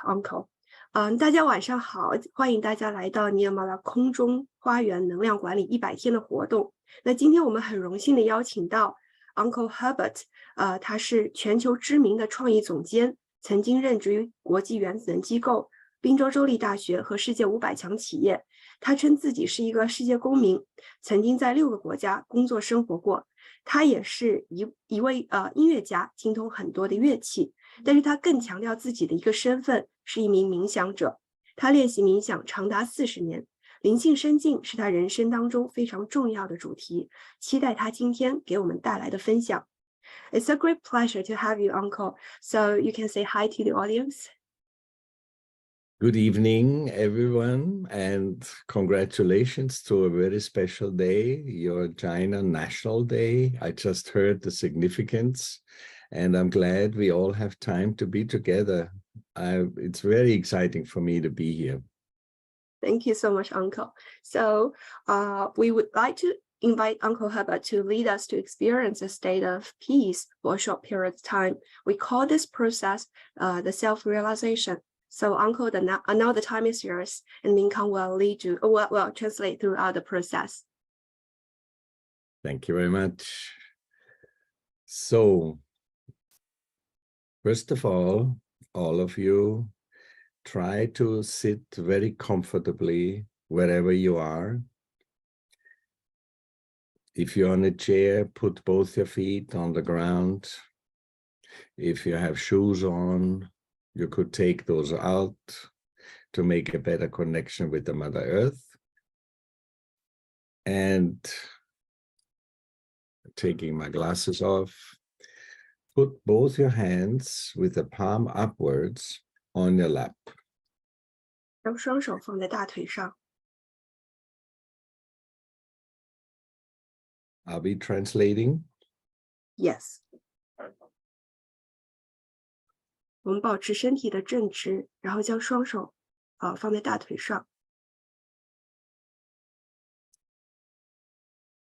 Uncle，大家晚上好，欢迎大家来到尼尔马拉空中花园能量管理100天的活动。那今天我们很荣幸的邀请到 Uncle Herbert，他是全球知名的创意总监，曾经任职于国际原子能机构、宾州州立大学和世界500强企业。他称自己是一个世界公民，曾经在6个国家工作生活过。他也是一位音乐家，精通很多的乐器。但是他更强调自己的一个身份是一名冥想者，他练习冥想长达40年，灵性深进是他人生当中非常重要的主题，期待他今天给我们带来的分享。It's a great pleasure to have you, Uncle. So you can say hi to the audience. Good evening, everyone, and congratulations to a very special day, your China National Day. I just heard the significance, and I'm glad we all have time to be together. It's very exciting for me to be here. Thank you so much, Uncle. So we would like to invite Uncle Herbert to lead us to experience a state of peace for a short period of time. We call this process the self-realization. So, Uncle, now the time is yours, and Minkan will lead you, will translate throughout the process. Thank you very much. So, first of all of you, try to sit very comfortably wherever you are. If you're on a chair, put both your feet on the ground. If you have shoes on, you could take those out to make a better connection with the Mother Earth. And taking my glasses off, put both your hands with the palm upwards on your lap. 让双手放在大腿上。Are we translating? Yes. 我们保持身体的正直，然后将双手放在大腿上。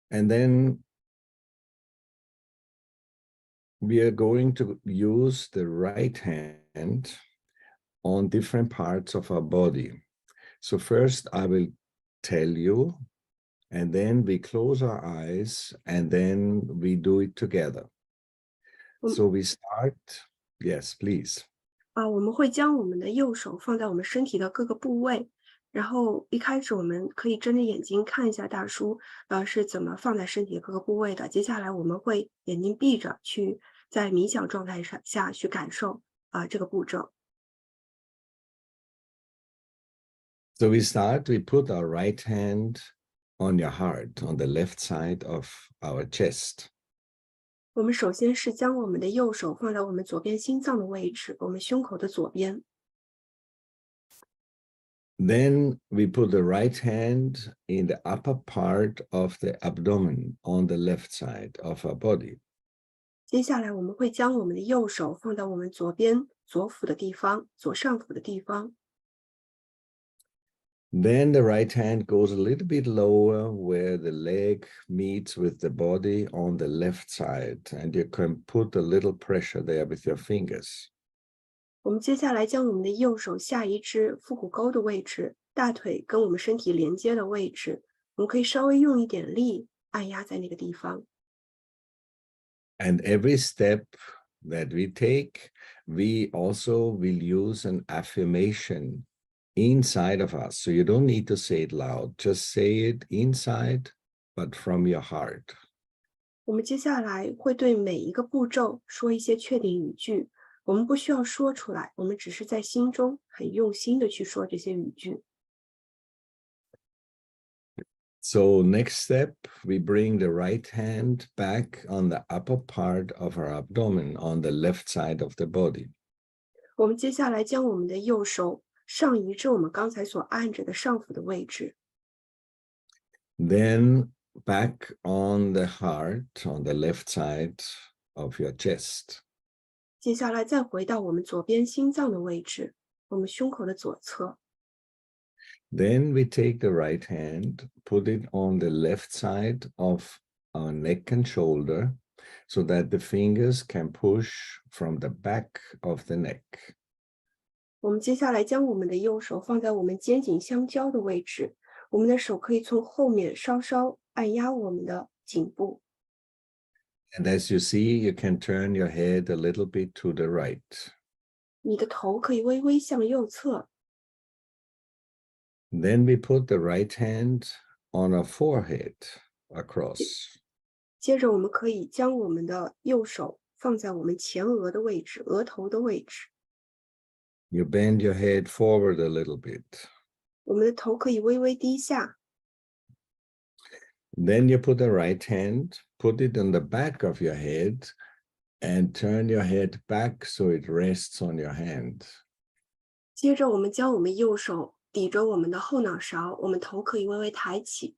And then we are going to use the right hand on different parts of our body. So first I will tell you, and then we close our eyes, and then we do it together. So we start, yes, please. 我们会将我们的右手放在我们身体的各个部位，然后一开始我们可以睁着眼睛看一下大叔是怎么放在身体的各个部位的。接下来我们会眼睛闭着去在冥想状态下去感受这个步骤。So we start, we put our right hand on your heart, on the left side of our chest. 我们首先是将我们的右手放在我们左边心脏的位置，我们胸口的左边。Then we put the right hand in the upper part of the abdomen on the left side of our body. 接下来我们会将我们的右手放在我们左边左腹的地方，左上腹的地方。Then the right hand goes a little bit lower where the leg meets with the body on the left side, and you can put a little pressure there with your fingers. 我们接下来将我们的右手下移至腹股沟的位置，大腿跟我们身体连接的位置，我们可以稍微用一点力按压在那个地方。And every step that we take, we also will use an affirmation inside of us. So you don't need to say it loud, just say it inside, but from your heart. 我们接下来会对每一个步骤说一些确定语句，我们不需要说出来，我们只是在心中很用心的去说这些语句。So next step, we bring the right hand back on the upper part of our abdomen on the left side of the body. 我们接下来将我们的右手上移至我们刚才所按着的上腹的位置。Then back on the heart on the left side of your chest. 接下来再回到我们左边心脏的位置，我们胸口的左侧。Then we take the right hand, put it on the left side of our neck and shoulder so that the fingers can push from the back of the neck. 我们接下来将我们的右手放在我们肩颈相交的位置，我们的手可以从后面稍稍按压我们的颈部。And as you see, you can turn your head a little bit to the right. 你的头可以微微向右侧。Then we put the right hand on our forehead across. 接着我们可以将我们的右手放在我们前额的位置，额头的位置。You bend your head forward a little bit. 我们的头可以微微低下。Then you put the right hand, put it on the back of your head, and turn your head back so it rests on your hand. 接着我们将我们右手抵着我们的后脑勺，我们头可以微微抬起。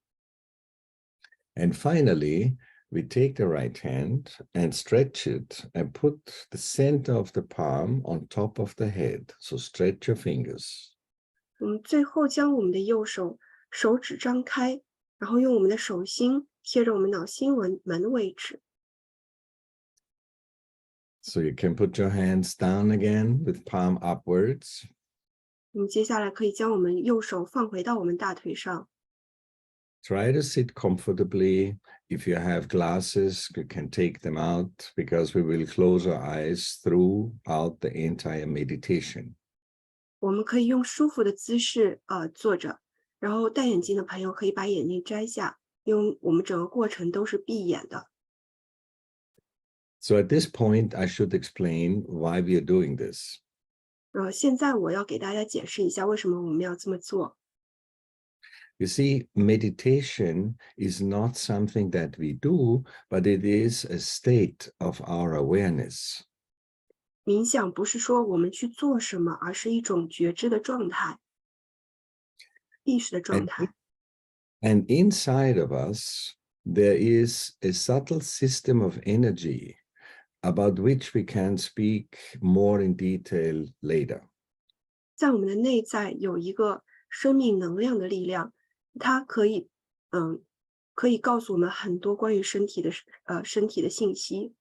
And finally, we take the right hand and stretch it and put the center of the palm on top of the head. So stretch your fingers. 我们最后将我们的右手手指张开，然后用我们的手心贴着我们脑心门的位置。So you can put your hands down again with palm upwards. 我们接下来可以将我们右手放回到我们大腿上。Try to sit comfortably. If you have glasses, you can take them out because we will close our eyes throughout the entire meditation. 我们可以用舒服的姿势坐着，然后戴眼镜的朋友可以把眼镜摘下，因为我们整个过程都是闭眼的。So at this point, I should explain why we are doing this. 现在我要给大家解释一下为什么我们要这么做。You see, meditation is not something that we do, but it is a state of our awareness. 冥想不是说我们去做什么，而是一种觉知的状态，意识的状态。And inside of us, there is a subtle system of energy about which we can speak more in detail later. 在我们的内在有一个生命能量的力量，它可以告诉我们很多关于身体的信息。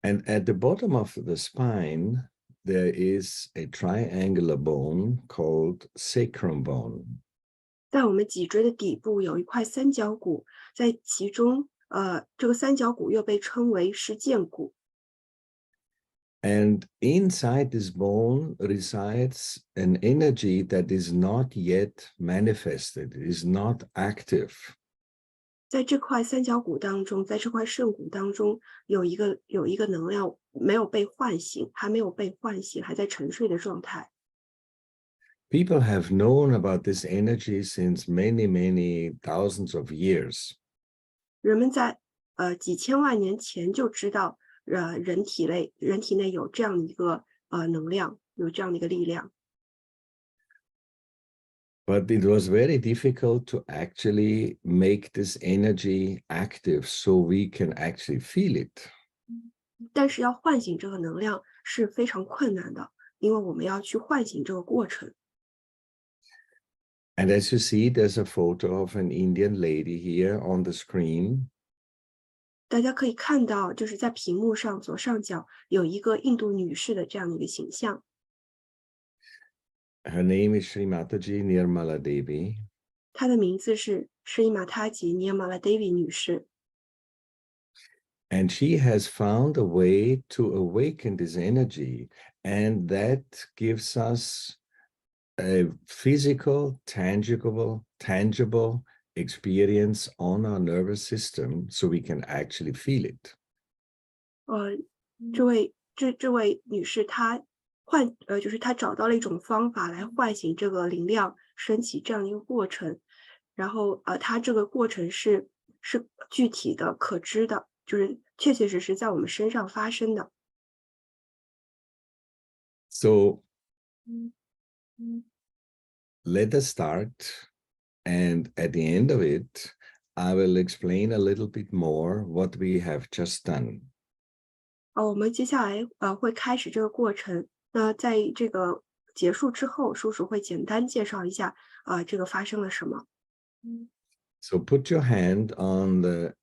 And at the bottom of the spine, there is a triangular bone called sacrum bone. 在我们脊椎的底部有一块三角骨，在其中这个三角骨又被称为是剑骨。And inside this bone resides an energy that is not yet manifested, is not active. 在这块三角骨当中，在这块肾骨当中，有一个能量没有被唤醒，还没有被唤醒，还在沉睡的状态。People have known about this energy since many, many thousands of years. 人们在几千万年前就知道，人体内有这样的一个能量，有这样的一个力量。But it was very difficult to actually make this energy active so we can actually feel it. 但是要唤醒这个能量是非常困难的，因为我们要去唤醒这个过程。And as you see, there's a photo of an Indian lady here on the screen. 大家可以看到，就是在屏幕上左上角有一个印度女士的这样的一个形象。Her name is Srimataji Nirmala Devi. 她的名字是施伊玛塔吉尼尔马拉 Devi 女士。And she has found a way to awaken this energy, and that gives us a physical, tangible experience on our nervous system so we can actually feel it. 这位女士她就是她找到了一种方法来唤醒这个灵量升起这样一个过程，然后她这个过程是具体的可知的，就是确确实实在我们身上发生的。So let us start, and at the end of it, I will explain a little bit more what we have just done. 我们接下来会开始这个过程。那在这个结束之后，叔叔会简单介绍一下这个发生了什么。So put your hand on the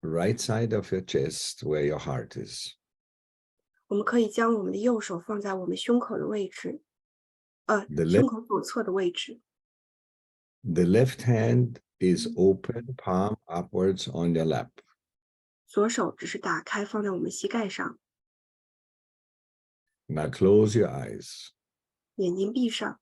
right side of your chest where your heart is. 我们可以将我们的右手放在我们胸口的位置，The 胸 left, 口左侧的位置。the left hand is open, palm upwards on your lap. 左手只是打开放在我们膝盖上， Now close your eyes. 眼睛闭上。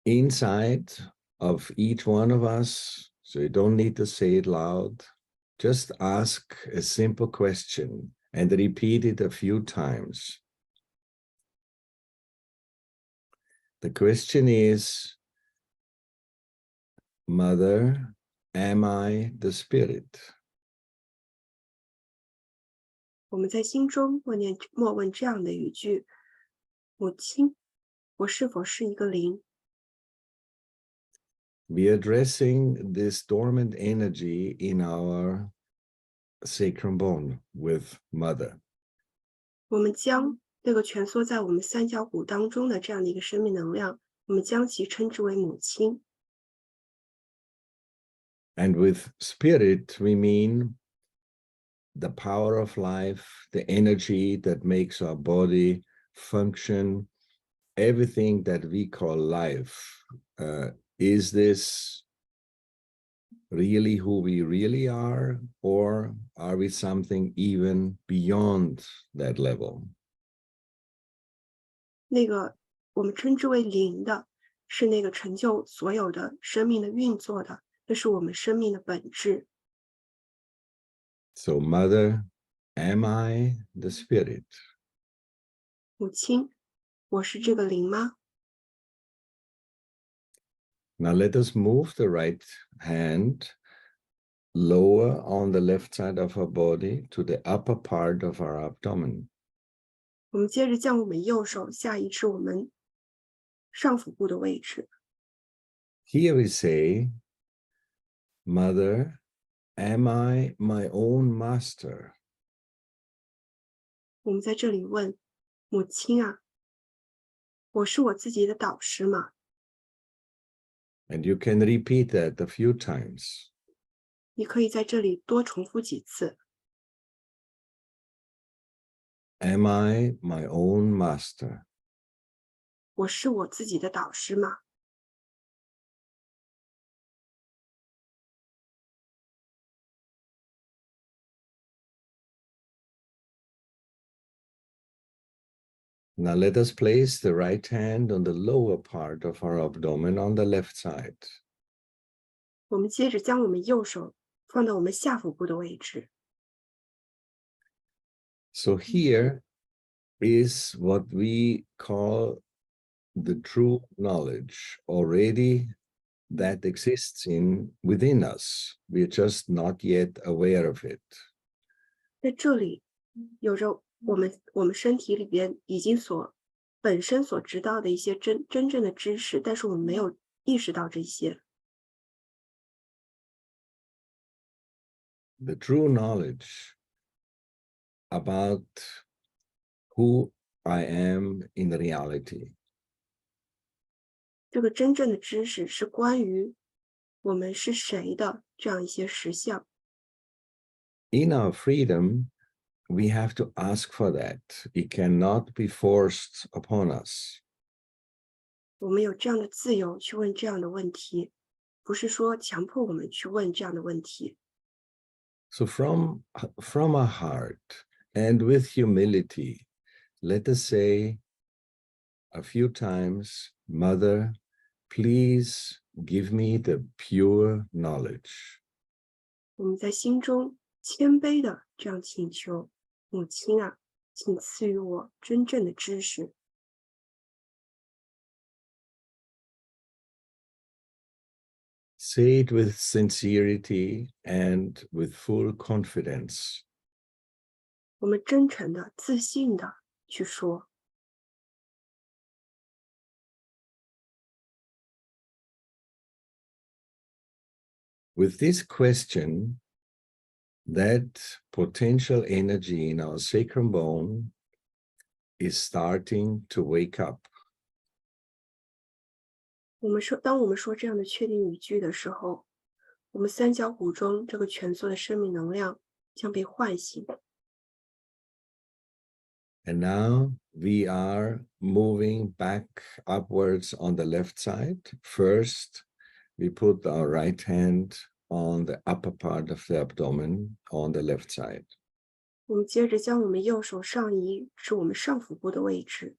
Inside of each one of us, so you don't need to say it loud, just ask a simple question and repeat it a few times. The question is, Mother, am I the spirit? 我们在心中默问这样的语句：母亲，我是否是一个灵？ We are addressing this dormant energy in our sacrum bone with Mother. 我们将这个蜷缩在我们三角骨当中的这样的一个生命能量，我们将其称之为母亲。 And with spirit, we mean the power of life, the energy that makes our body function, everything that we call life. Is this really who we really are, or are we something even beyond that level? 那个我们称之为灵的，是那个成就所有的生命的运作的，这是我们生命的本质。 So, Mother, am I the spirit? 母亲，我是这个灵吗？ Now let us move the right hand lower on the left side of our body to the upper part of our abdomen. 我们接着将我们右手下移至我们上腹部的位置。 Here we say, Mother, am I my own master? 我们在这里问母亲啊，我是我自己的导师吗？ And you can repeat that a few times. 你可以在这里多重复几次。 Am I my own master? 我是我自己的导师吗？ Now let us place the right hand on the lower part of our abdomen on the left side. 我们接着将我们右手放到我们下腹部的位置。 So here is what we call the true knowledge already that exists within us. We are just not yet aware of it. 在这里有着我们身体里边已经本身所知道的一些真正的知识，但是我们没有意识到这些。 The true knowledge about who I am in reality. 这个真正的知识是关于我们是谁的这样一些实相。 In our freedom, we have to ask for that. It cannot be forced upon us. 我们有这样的自由去问这样的问题，不是说强迫我们去问这样的问题。 So from our heart and with humility, let us say a few times, Mother, please give me the pure knowledge. 我们在心中谦卑的这样请求，母亲啊，请赐予我真正的知识。 Say it with sincerity and with full confidence. 我们真诚的、自信的去说。 With this question, that potential energy in our sacrum bone is starting to wake up. 当我们说这样的确定语句的时候，我们三角骨中这个蜷缩的生命能量将被唤醒。And now we are moving back upwards on the left side. First, we put our right hand on the upper part of the abdomen on the left side. 我们接着将我们右手上移至我们上腹部的位置。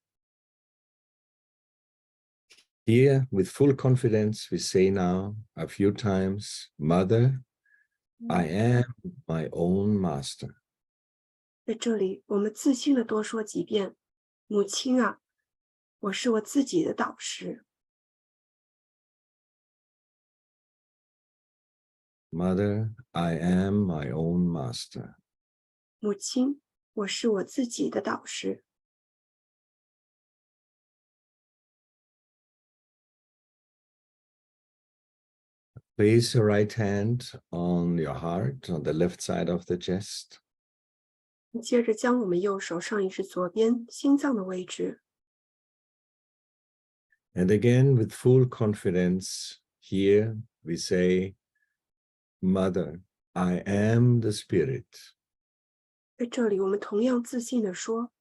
Here, with full confidence, we say now a few times, Mother, I am my own master. 在这里，我们自信的多说几遍：母亲啊，我是我自己的导师。Mother, I am my own master. 母亲，我是我自己的导师。Place your right hand on your heart, on the left side of the chest. 接着将我们右手上移至左边心脏的位置。And again, with full confidence, here we say, Mother, I am the Spirit. 在这里，我们同样自信地说：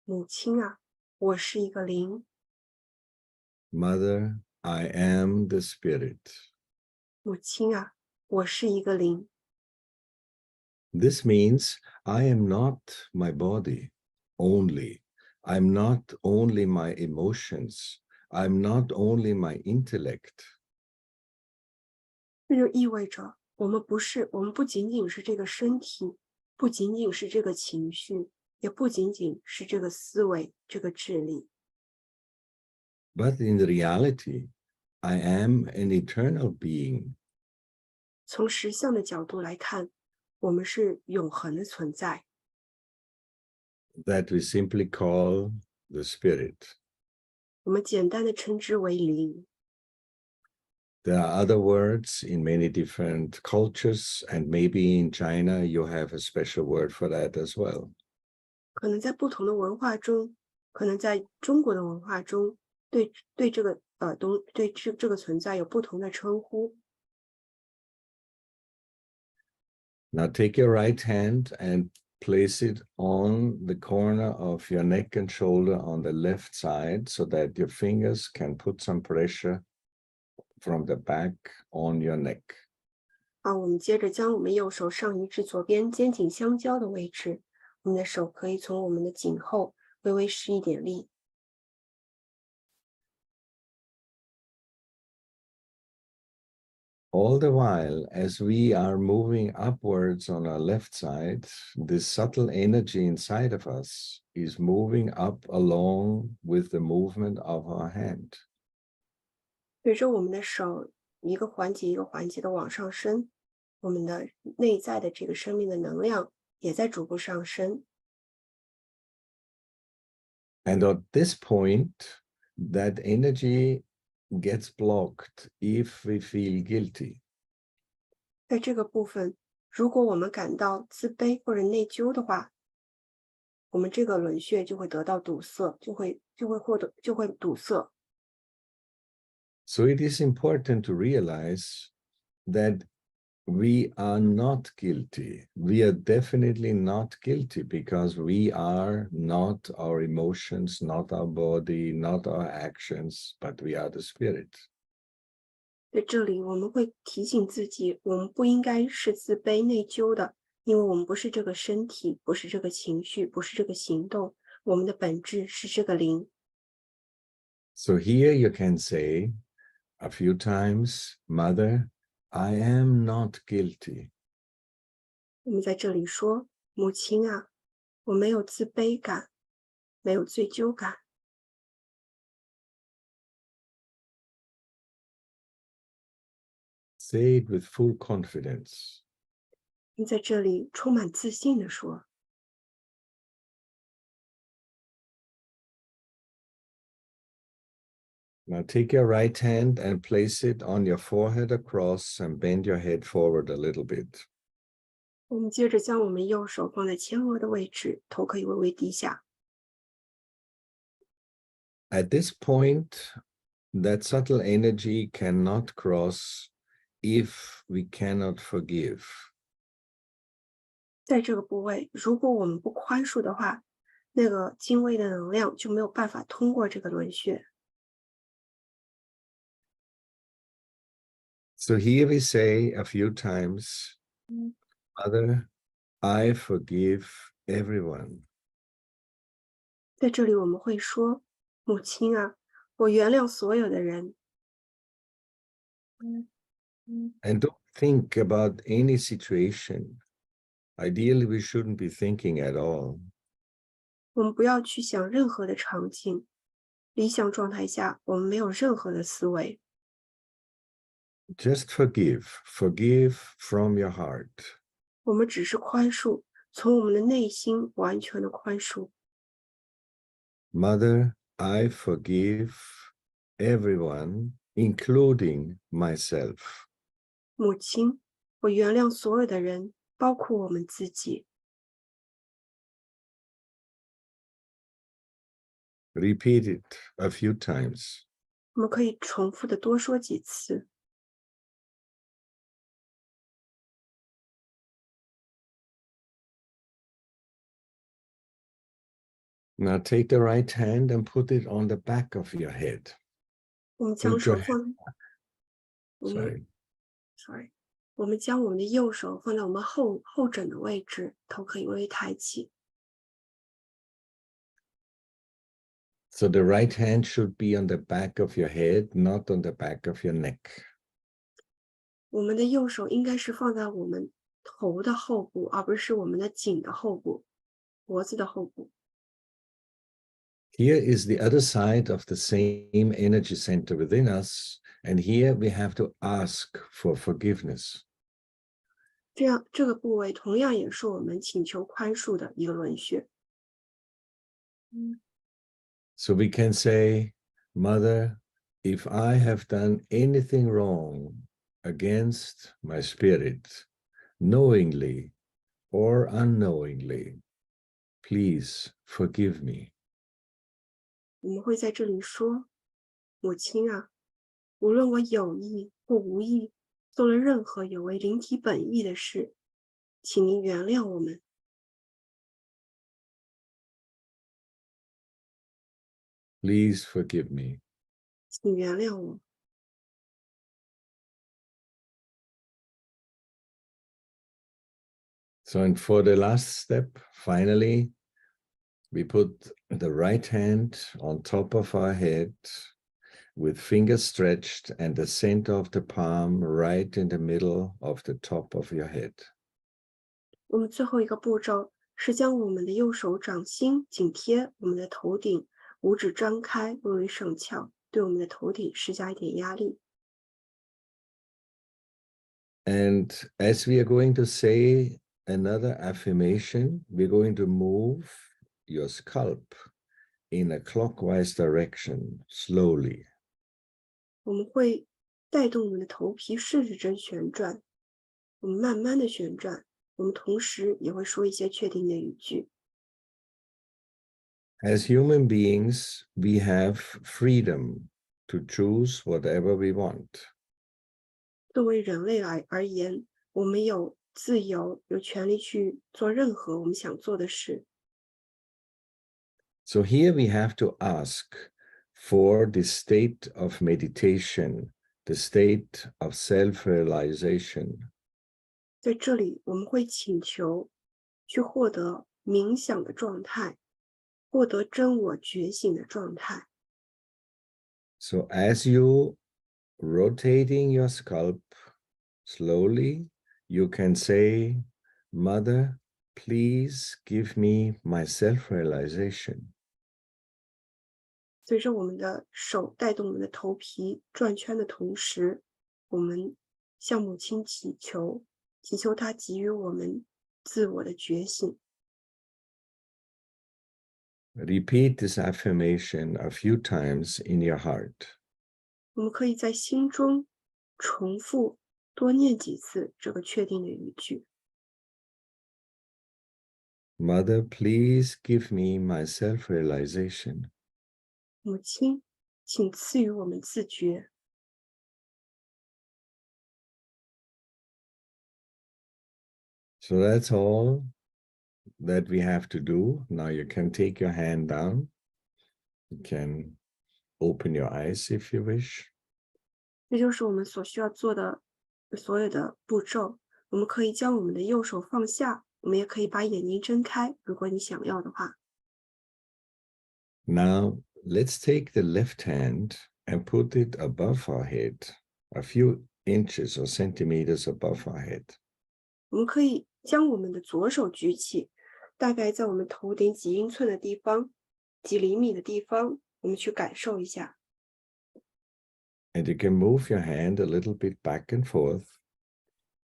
母亲啊，我是一个灵。Mother, I am the Spirit. 母亲啊，我是一个灵。This means I am not my body only. I'm not only my emotions. I'm not only my intellect. 这就意味着我们不仅仅是这个身体，不仅仅是这个情绪，也不仅仅是这个思维、这个智力。But in reality, I am an eternal being. 从实相的角度来看，我们是永恒的存在。That we simply call the Spirit. 我们简单的称之为灵。There are other words in many different cultures, and maybe in China you have a special word for that as well. 可能在不同的文化中，可能在中国的文化中，对这个这个存在有不同的称呼。Now take your right hand and place it on the corner of your neck and shoulder on the left side so that your fingers can put some pressure from the back on your neck. 我们接着将我们右手上移至左边肩颈相交的位置，我们的手可以从我们的颈后微微施一点力。All the while, as we are moving upwards on our left side, this subtle energy inside of us is moving up along with the movement of our hand. 随着我们的手一个环节一个环节的往上升，我们的内在的这个生命的能量也在逐步上升。And at this point, that energy gets blocked if we feel guilty. 在这个部分，如果我们感到自卑或者内疚的话，我们这个轮穴就会得到堵塞，就会堵塞。So it is important to realize that we are not guilty. We are definitely not guilty because we are not our emotions, not our body, not our actions, but we are the Spirit. 在这里，我们会提醒自己，我们不应该是自卑内疚的，因为我们不是这个身体，不是这个情绪，不是这个行动，我们的本质是这个灵。So here you can say a few times, Mother, I am not guilty. 我们在这里说，母亲啊，我没有自卑感，没有罪疚感。Say it with full confidence. 你在这里充满自信地说。Now take your right hand and place it on your forehead across and bend your head forward a little bit. 我们接着将我们右手放在前额的位置，头可以微微低下。At this point, that subtle energy cannot cross if we cannot forgive. 在这个部位，如果我们不宽恕的话，那个精微的能量就没有办法通过这个轮穴。So here we say a few times, Mother, I forgive everyone. 在这里我们会说，母亲啊，我原谅所有的人。And don't think about any situation. Ideally, we shouldn't be thinking at all. 我们不要去想任何的场景，理想状态下，我们没有任何的思维。Just forgive. Forgive from your heart. 我们只是宽恕，从我们的内心完全的宽恕。Mother, I forgive everyone, including myself. 母亲，我原谅所有的人，包括我们自己。Repeat it a few times. 我们可以重复的多说几次。Now take the right hand and put it on the back of your head. 我们将 Put 手 your 放，我们 sorry，我们将我们的右手放在我们后枕的位置，头可以微微抬起。So the right hand should be on the back of your head, not on the back of your neck. 我们的右手应该是放在我们头的后部，而不是我们的颈的后部，脖子的后部。Here is the other side of the same energy center within us, and here we have to ask for forgiveness. 这样，这个部位同样也是我们请求宽恕的一个轮穴。So we can say, Mother, if I have done anything wrong against my spirit, knowingly or unknowingly, please forgive me. 我们会在这里说：“母亲啊，无论我有意或无意做了任何有违灵体本意的事，请您原谅我们。” Please forgive me. 请原谅我。So, and for the last step, finally, we put the right hand on top of our head with fingers stretched and the center of the palm right in the middle of the top of your head. 我们最后一个步骤是将我们的右手掌心紧贴我们的头顶，五指张开，微微上翘，对我们的头顶施加一点压力。And as we are going to say another affirmation, we're going to move your scalp in a clockwise direction slowly. 我们会带动我们的头皮顺时针旋转，我们慢慢的旋转，我们同时也会说一些确定的语句。As human beings, we have freedom to choose whatever we want. 作为人类而言，我们有自由，有权利去做任何我们想做的事。So here we have to ask for the state of meditation, the state of self-realization. 在这里，我们会请求去获得冥想的状态，获得真我觉醒的状态。So as you rotating your scalp slowly, you can say, Mother, please give me my self-realization. 随着我们的手带动我们的头皮转圈的同时，我们向母亲祈求，祈求她给予我们自我的觉醒。Repeat this affirmation a few times in your heart. 我们可以在心中重复多念几次这个确定的语句。Mother, please give me my self-realization. 母亲，请赐予我们自觉。So that's all. that we have to do. Now you can take your hand down. You can open your eyes if you wish. 这就是我们所需要做的所有的步骤。我们可以将我们的右手放下，我们也可以把眼睛睁开，如果你想要的话。Now let's take the left hand and put it above our head, a few inches or centimeters above our head. 我们可以将我们的左手举起，大概在我们头顶几英寸的地方，几厘米的地方，我们去感受一下。And you can move your hand a little bit back and forth.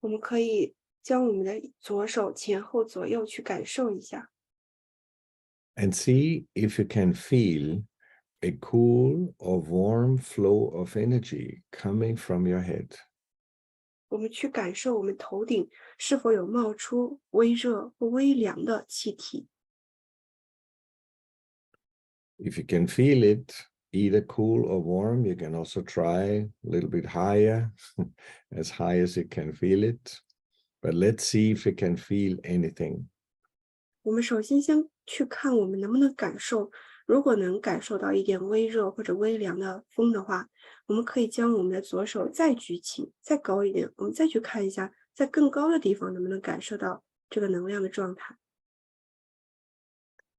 我们可以将我们的左手前后左右去感受一下。And see if you can feel a cool or warm flow of energy coming from your head. 我们去感受我们头顶是否有冒出微热或微凉的气体。If you can feel it, either cool or warm, you can also try a little bit higher, as high as you can feel it. But let's see if you can feel anything. 我们首先先去看我们能不能感受，如果能感受到一点微热或者微凉的风的话，我们可以将我们的左手再举起，再高一点，我们再去看一下，在更高的地方能不能感受到这个能量的状态。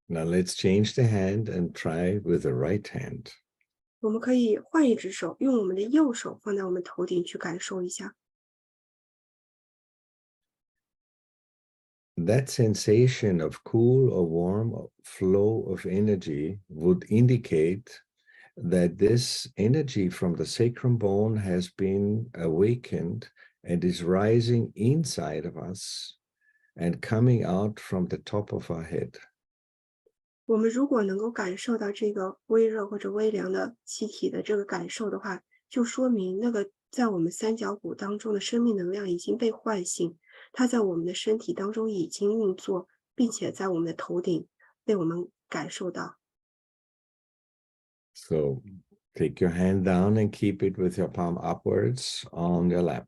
Now let's change the hand and try with the right hand. 我们可以换一只手，用我们的右手放在我们头顶去感受一下。That sensation of cool or warm flow of energy would indicate that this energy from the sacrum bone has been awakened and is rising inside of us and coming out from the top of our head. 我们如果能够感受到这个微热或者微凉的气体的这个感受的话，就说明那个在我们三角骨当中的生命能量已经被唤醒，它在我们的身体当中已经运作，并且在我们的头顶被我们感受到。So take your hand down and keep it with your palm upwards on your lap.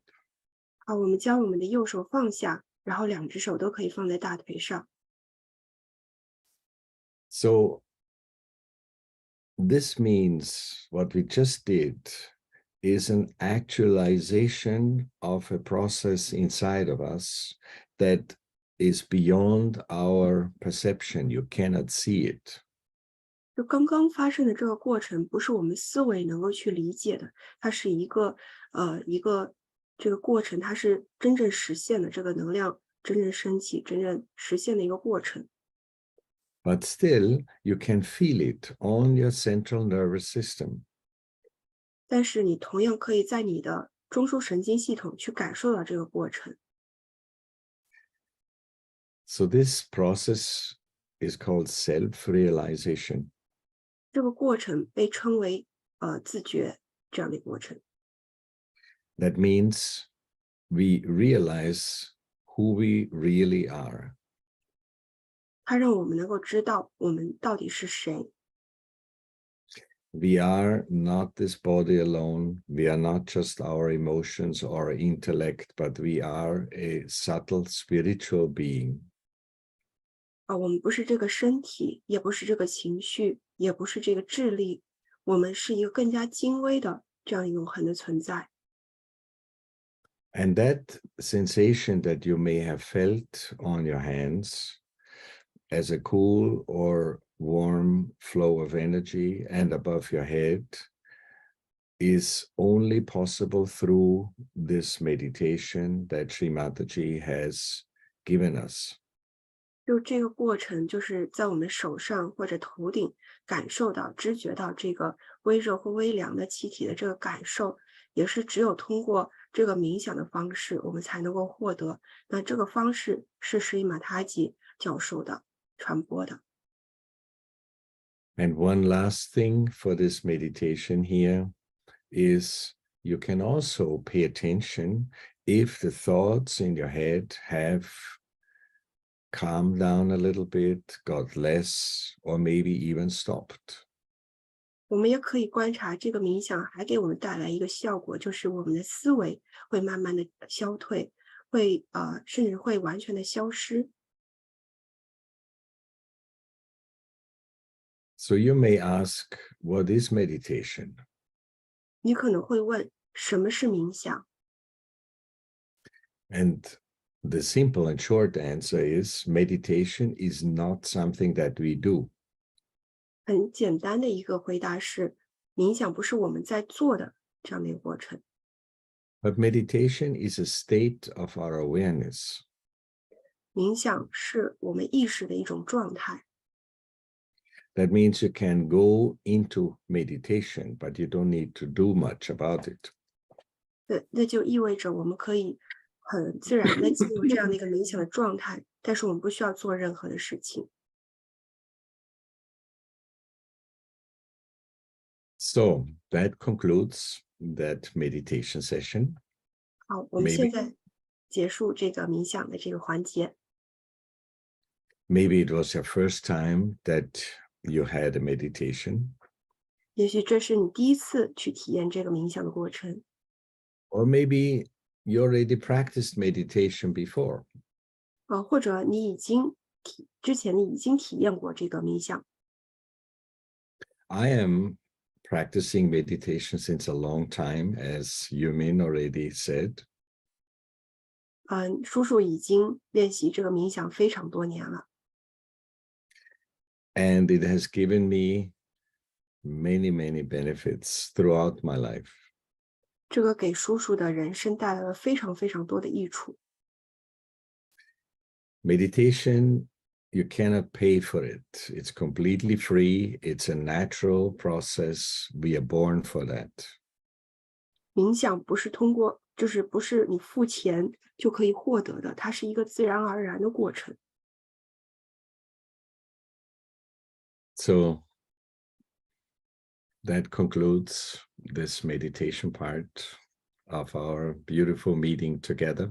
好，我们将我们的右手放下，然后两只手都可以放在大腿上。So this means what we just did is an actualization of a process inside of us that is beyond our perception. You cannot see it. 就刚刚发生的这个过程，不是我们思维能够去理解的，它是一个这个过程，它是真正实现的这个能量真正升起、真正实现的一个过程。But still, you can feel it on your central nervous system. 但是你同样可以在你的中枢神经系统去感受到这个过程。So this process is called self-realization. 这个过程被称为自觉这样的过程。That means we realize who we really are. 它让我们能够知道我们到底是谁。We are not this body alone. We are not just our emotions or intellect, but we are a subtle spiritual being. 我们不是这个身体，也不是这个情绪，也不是这个智力，我们是一个更加精微的这样永恒的存在。And that sensation that you may have felt on your hands as a cool or warm flow of energy and above your head is only possible through this meditation that Sri Mataji has given us. 就这个过程，就是在我们手上或者头顶感受到、知觉到这个微热或微凉的气体的这个感受，也是只有通过这个冥想的方式，我们才能够获得。那这个方式是施伊玛塔吉教授的、传播的。And one last thing for this meditation here is you can also pay attention if the thoughts in your head have calmed down a little bit, got less, or maybe even stopped. 我们也可以观察这个冥想还给我们带来一个效果，就是我们的思维会慢慢的消退，会甚至会完全的消失。So you may ask, what is meditation? 你可能会问，什么是冥想？ And the simple and short answer is meditation is not something that we do. 很简单的一个回答是，冥想不是我们在做的这样的一个过程。 But meditation is a state of our awareness. 冥想是我们意识的一种状态。 That means you can go into meditation, but you don't need to do much about it. 那就意味着我们可以很自然的进入这样的一个冥想的状态，但是我们不需要做任何的事情。 So that concludes that meditation session. 好，我们现在结束这个冥想的这个环节。 Maybe it was your first time that you had a meditation. 也许这是你第一次去体验这个冥想的过程， Or maybe you already practiced meditation before. 或者你之前你已经体验过这个冥想。 I am practicing meditation since a long time, as Yumin already said. 叔叔已经练习这个冥想非常多年了， And it has given me many, many benefits throughout my life. 这个给叔叔的人生带来了非常非常多的益处。 Meditation, you cannot pay for it. It's completely free. It's a natural process. We are born for that. 冥想不是通过，就是不是你付钱就可以获得的，它是一个自然而然的过程。 So that concludes this meditation part of our beautiful meeting together.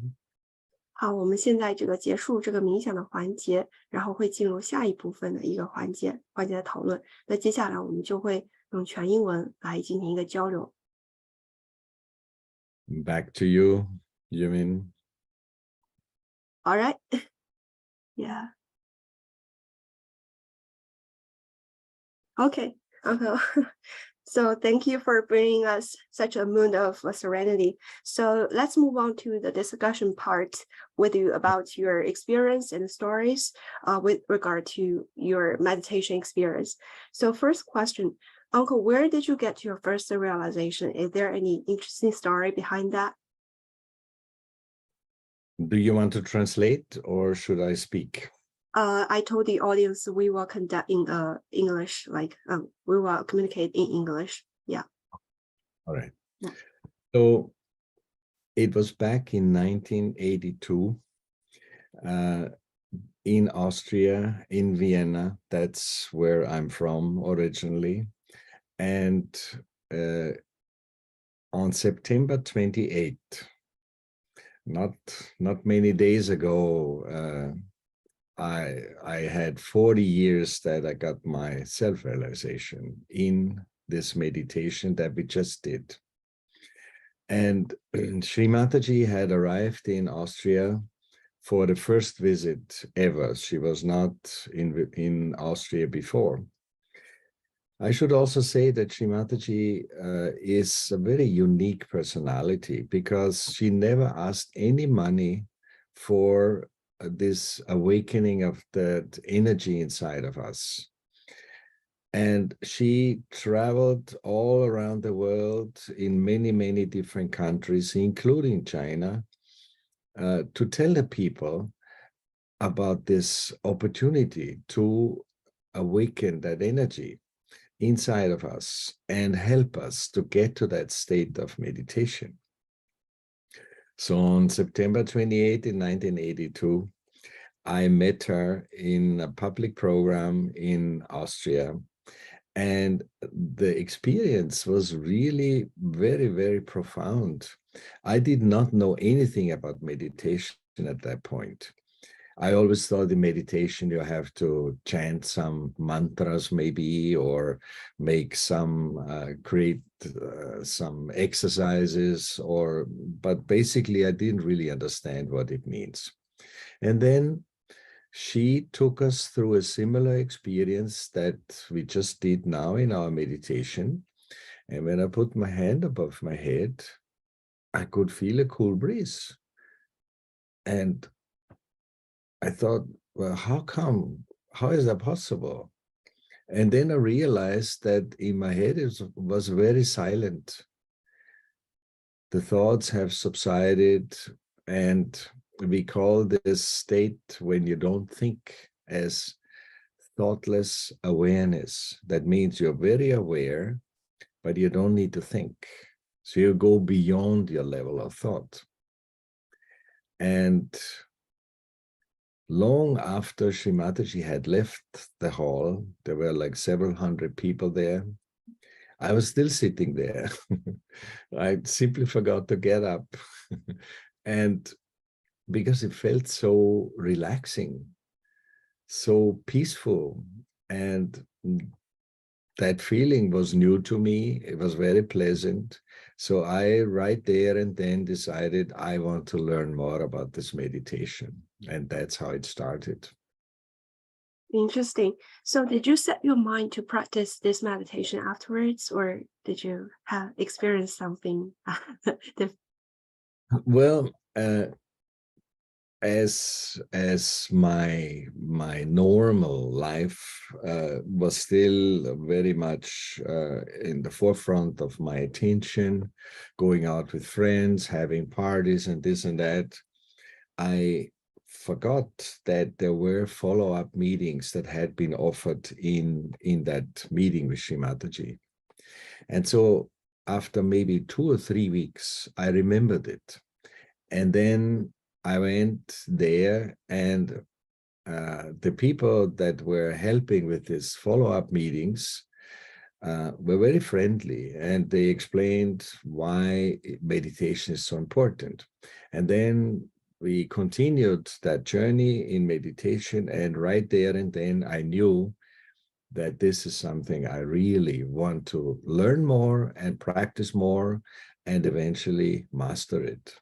好，我们现在这个结束这个冥想的环节，然后会进入下一部分的一个环节的讨论。那接下来我们就会用全英文来进行一个交流。 Back to you, Yumin. All right. Yeah. Okay. So thank you for bringing us such a mood of serenity. So let's move on to the discussion part with you about your experience and stories with regard to your meditation experience. So first question, Uncle, where did you get your first realization? Is there any interesting story behind that? Do you want to translate or should I speak? I told the audience we will conduct in English, like we will communicate in English. Yeah. All right. Yeah. So it was back in 1982 in Austria, in Vienna. That's where I'm from originally. And on September 28th, not many days ago, I had 40 years that I got my self-realization in this meditation that we just did. And Sri Mataji had arrived in Austria for the first visit ever. She was not in Austria before. I should also say that Sri Mataji is a very unique personality because she never asked any money for this awakening of that energy inside of us. And she traveled all around the world in many, many different countries, including China, to tell the people about this opportunity to awaken that energy inside of us and help us to get to that state of meditation. So on September 28 in 1982, I met her in a public program in Austria. And the experience was really very, very profound. I did not know anything about meditation at that point. I always thought in meditation you have to chant some mantras maybe, or make some, create some exercises, but basically I didn't really understand what it means. And then she took us through a similar experience that we just did now in our meditation. And when I put my hand above my head, I could feel a cool breeze. And I thought, well, how is that possible? And then I realized that in my head it was very silent. The thoughts have subsided, and we call this state when you don't think as thoughtless awareness. That means you're very aware, but you don't need to think. So you go beyond your level of thought. And long after Sri Mataji had left the hall, there were like several hundred people there. I was still sitting there. I simply forgot to get up. And because it felt so relaxing, so peaceful, and that feeling was new to me. It was very pleasant. So I right there and then decided I want to learn more about this meditation. And that's how it started. Interesting. So did you set your mind to practice this meditation afterwards, or did you have experienced something? Well, as my normal life was still very much in the forefront of my attention, going out with friends, having parties and this and that, I forgot that there were follow-up meetings that had been offered in that meeting with Sri Mataji. And so after maybe 2 or 3 weeks, I remembered it. And then I went there, and the people that were helping with these follow-up meetings were very friendly, and they explained why meditation is so important. And then we continued that journey in meditation, and right there and then I knew that this is something I really want to learn more and practice more and eventually master it.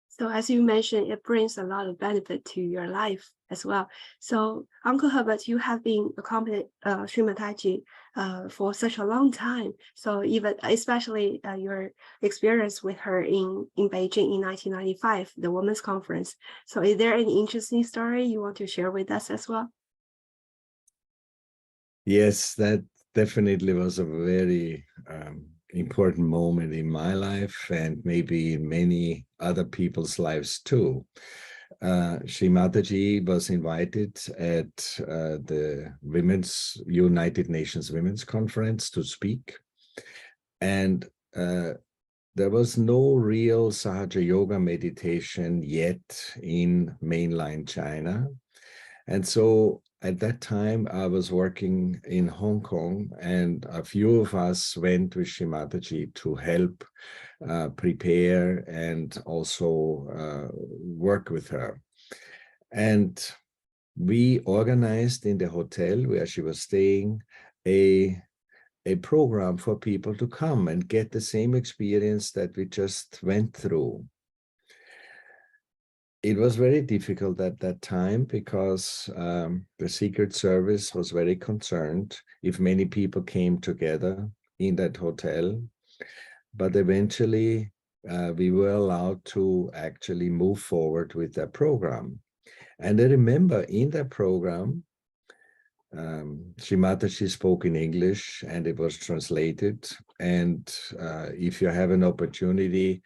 So as you mentioned, it brings a lot of benefit to your life as well. So Uncle Herbert, you have been accompanied Sri Mataji for such a long time. So even especially your experience with her in Beijing in 1995, the Women's Conference. So is there any interesting story you want to share with us as well? Yes, that definitely was a very important moment in my life, and maybe in many other people's lives too. Sri Mataji was invited at the United Nations Women's Conference to speak. And there was no real Sahaja Yoga meditation yet in mainland China. And so at that time, I was working in Hong Kong, and a few of us went with Sri Mataji to help prepare and also work with her. And we organized in the hotel where she was staying a program for people to come and get the same experience that we just went through. It was very difficult at that time because the Secret Service was very concerned if many people came together in that hotel. But eventually, we were allowed to actually move forward with that program. And I remember in that program, Sri Mataji spoke in English and it was translated. And if you have an opportunity,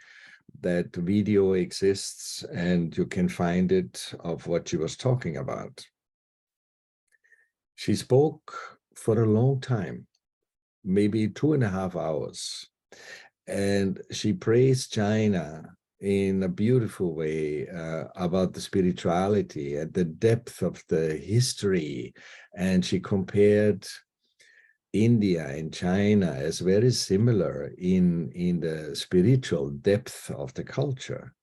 that video exists and you can find it of what she was talking about. She spoke for a long time, maybe 2.5 hours, and she praised China in a beautiful way about the spirituality and the depth of the history. And she compared India and China as very similar in the spiritual depth of the culture.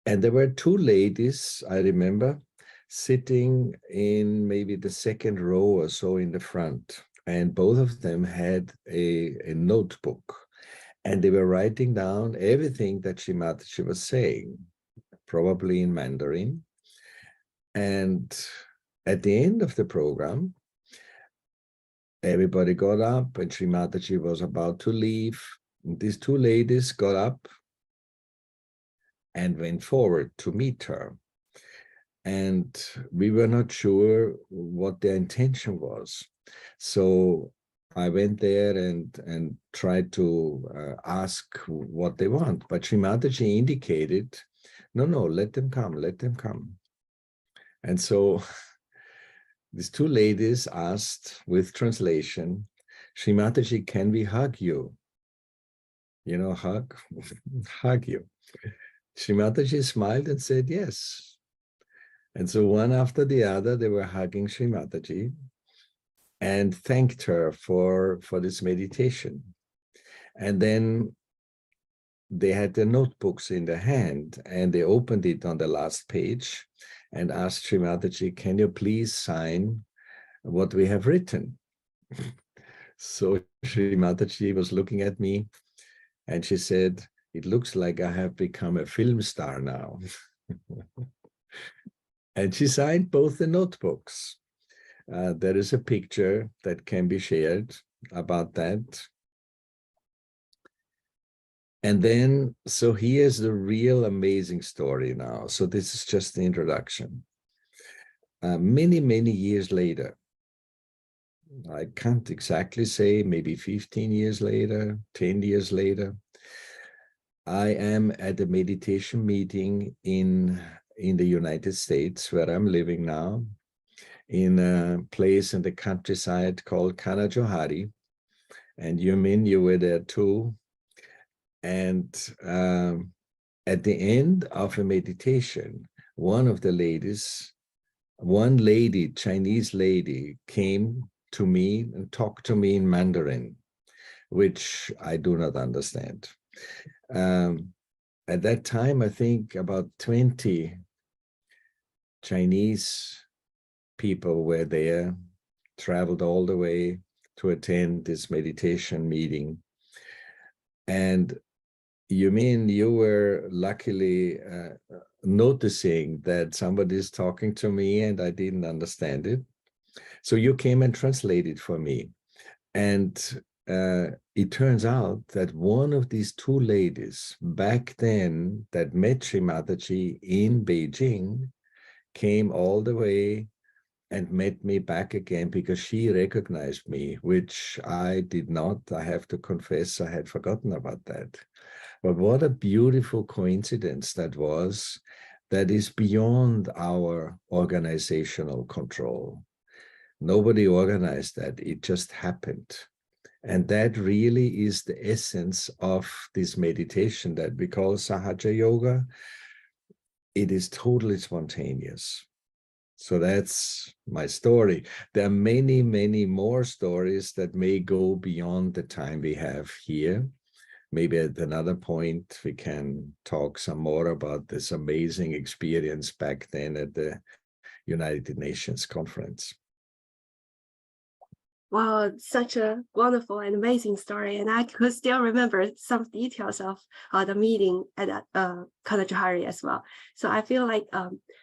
And there were 2 ladies, I remember, sitting in maybe the second row or so in the front. And both of them had a notebook. And they were writing down everything that Sri Mataji was saying. probably in Mandarin. And at the end of the program, everybody got up and Sri Mataji was about to leave. And these two ladies got up and went forward to meet her. And we were not sure what their intention was. So I went there and tried to ask what they want. But Sri Mataji indicated, no, let them come, let them come. And so these two ladies asked with translation, Sri Mataji, can we hug you? You know, hug, hug you. Sri Mataji smiled and said, yes. And so one after the other, they were hugging Sri Mataji and thanked her for this meditation. And then they had their notebooks in their hand and they opened it on the last page and asked Sri Mataji, can you please sign what we have written? So Sri Mataji was looking at me and she said, it looks like I have become a film star now. And she signed both the notebooks. There is a picture that can be shared about that. And then, so here's the real amazing story now. So this is just the introduction. Many, many years later, I can't exactly say, maybe 15 years later, 10 years later, I am at a meditation meeting in the United States, where I'm living now, in a place in the countryside called Kanajohari. And you were there too. And at the end of a meditation, one lady, Chinese lady, came to me and talked to me in Mandarin, which I do not understand. At that time, I think about 20 Chinese people were there, traveled all the way to attend this meditation meeting. And you mean you were luckily noticing that somebody is talking to me and I didn't understand it. So you came and translated for me. And it turns out that one of these two ladies back then that met Sri Mataji in Beijing came all the way and met me back again because she recognized me, which I did not. I have to confess, I had forgotten about that. But what a beautiful coincidence that was, that is beyond our organizational control. Nobody organized that, it just happened. And that really is the essence of this meditation that we call Sahaja Yoga. It is totally spontaneous. So that's my story. There are many, many more stories that may go beyond the time we have here. Maybe at another point, we can talk some more about this amazing experience back then at the United Nations conference. Wow, such a wonderful and amazing story. And I could still remember some details of the meeting at Kanajohari as well. So I feel like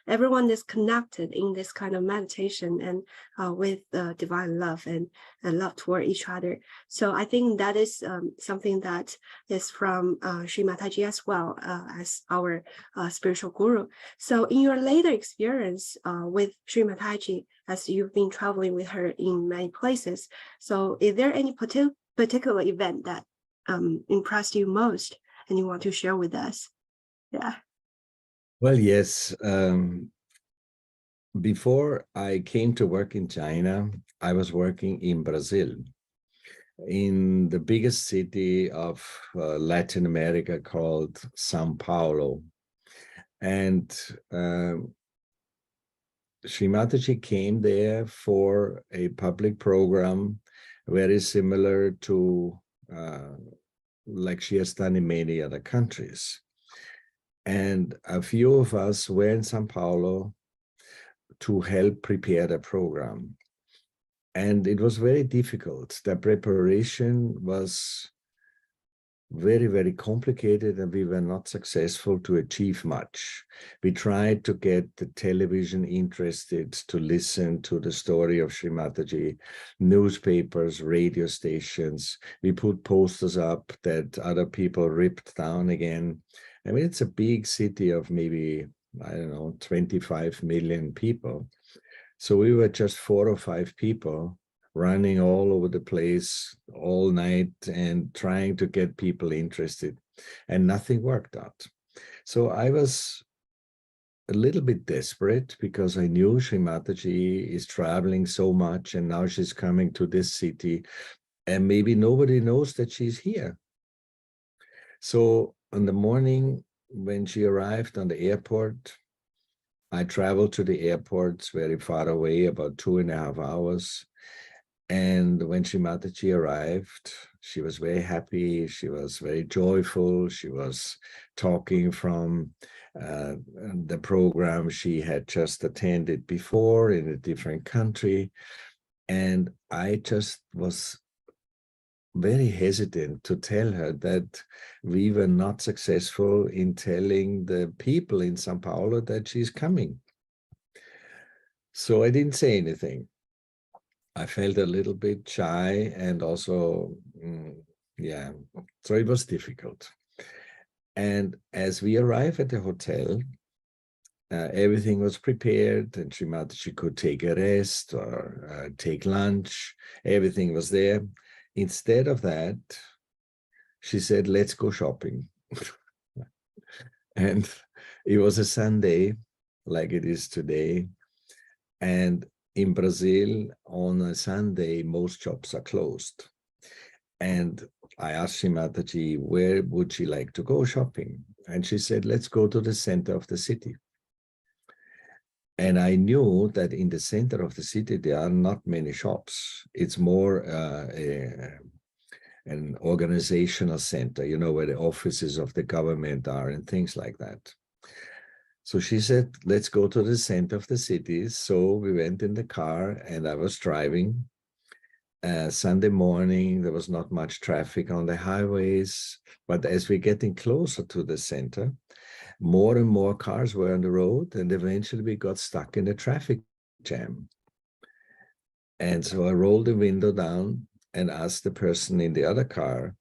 everyone is connected in this kind of meditation and with divine love and love toward each other. So I think that is something that is from Sri Mataji as well as our spiritual guru. So in your later experience with Sri Mataji, as you've been traveling with her in many places, so is there any particular event that impressed you most and you want to share with us? Yeah. Well, yes. Before I came to work in China, I was working in Brazil, in the biggest city of Latin America called Sao Paulo. And Sri Mataji came there for a public program very similar to like she has done in many other countries. And a few of us were in Sao Paulo to help prepare the program. And it was very difficult. The preparation was very, very complicated, and we were not successful to achieve much. We tried to get the television interested to listen to the story of Sri Mataji, newspapers, radio stations. We put posters up that other people ripped down again. I mean, it's a big city of maybe, I don't know, 25 million people. So we were just 4 or 5 people running all over the place all night and trying to get people interested, and nothing worked out. So I was a little bit desperate because I knew Sri Mataji is traveling so much, and now she's coming to this city, and maybe nobody knows that she's here. So on the morning when she arrived on the airport, I traveled to the airport. It's very far away, about 2.5 hours. And when Sri Mataji arrived, she was very happy. She was very joyful. She was talking from the program she had just attended before in a different country. And I just was very hesitant to tell her that we were not successful in telling the people in Sao Paulo that she's coming. So I didn't say anything. I felt a little bit shy, and also, yeah, so it was difficult. And as we arrived at the hotel, everything was prepared, and Sri Mataji could take a rest or take lunch. Everything was there. Instead of that, she said, let's go shopping. And it was a Sunday, like it is today. And in Brazil, on a Sunday, most shops are closed. And I asked Sri Mataji, where would she like to go shopping? And she said, let's go to the center of the city. And I knew that in the center of the city, there are not many shops. It's more an organizational center, you know, where the offices of the government are and things like that. So she said, let's go to the center of the city. So we went in the car, and I was driving. Sunday morning, there was not much traffic on the highways. But as we're getting closer to the center, more and more cars were on the road, and eventually we got stuck in a traffic jam. And so I rolled the window down and asked the person in the other car,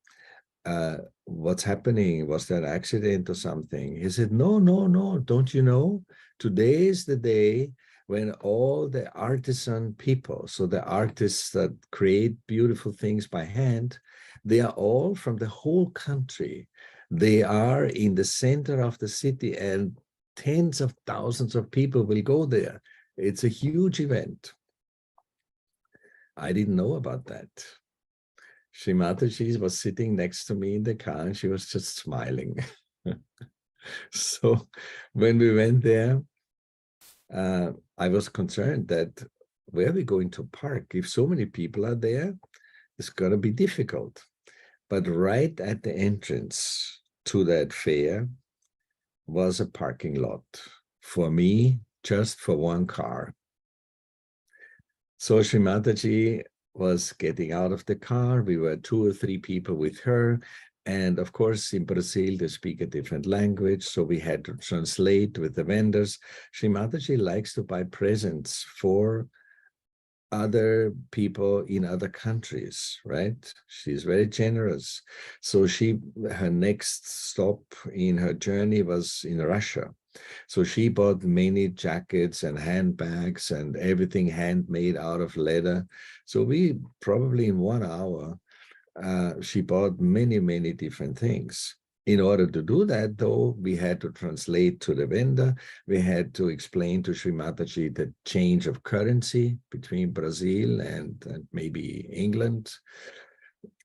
what's happening? Was there an accident or something? He said, no, no, no. Don't you know? Today is the day when all the artisan people, so the artists that create beautiful things by hand, they are all from the whole country. They are in the center of the city, and tens of thousands of people will go there. It's a huge event. I didn't know about that. Sri Mataji was sitting next to me in the car, and she was just smiling. So when we went there, I was concerned that where are we going to park? If so many people are there, it's going to be difficult. But right at the entrance to that fair was a parking lot for me, just for one car. So Sri Mataji was getting out of the car. We were 2 or 3 people with her. And of course, in Brazil, they speak a different language. So we had to translate with the vendors. Sri Mataji likes to buy presents for other people in other countries, right? She's very generous. So her next stop in her journey was in Russia. So she bought many jackets and handbags and everything handmade out of leather. So we probably in 1 hour, she bought many, many different things. In order to do that, though, we had to translate to the vendor. We had to explain to Sri Mataji the change of currency between Brazil and maybe England.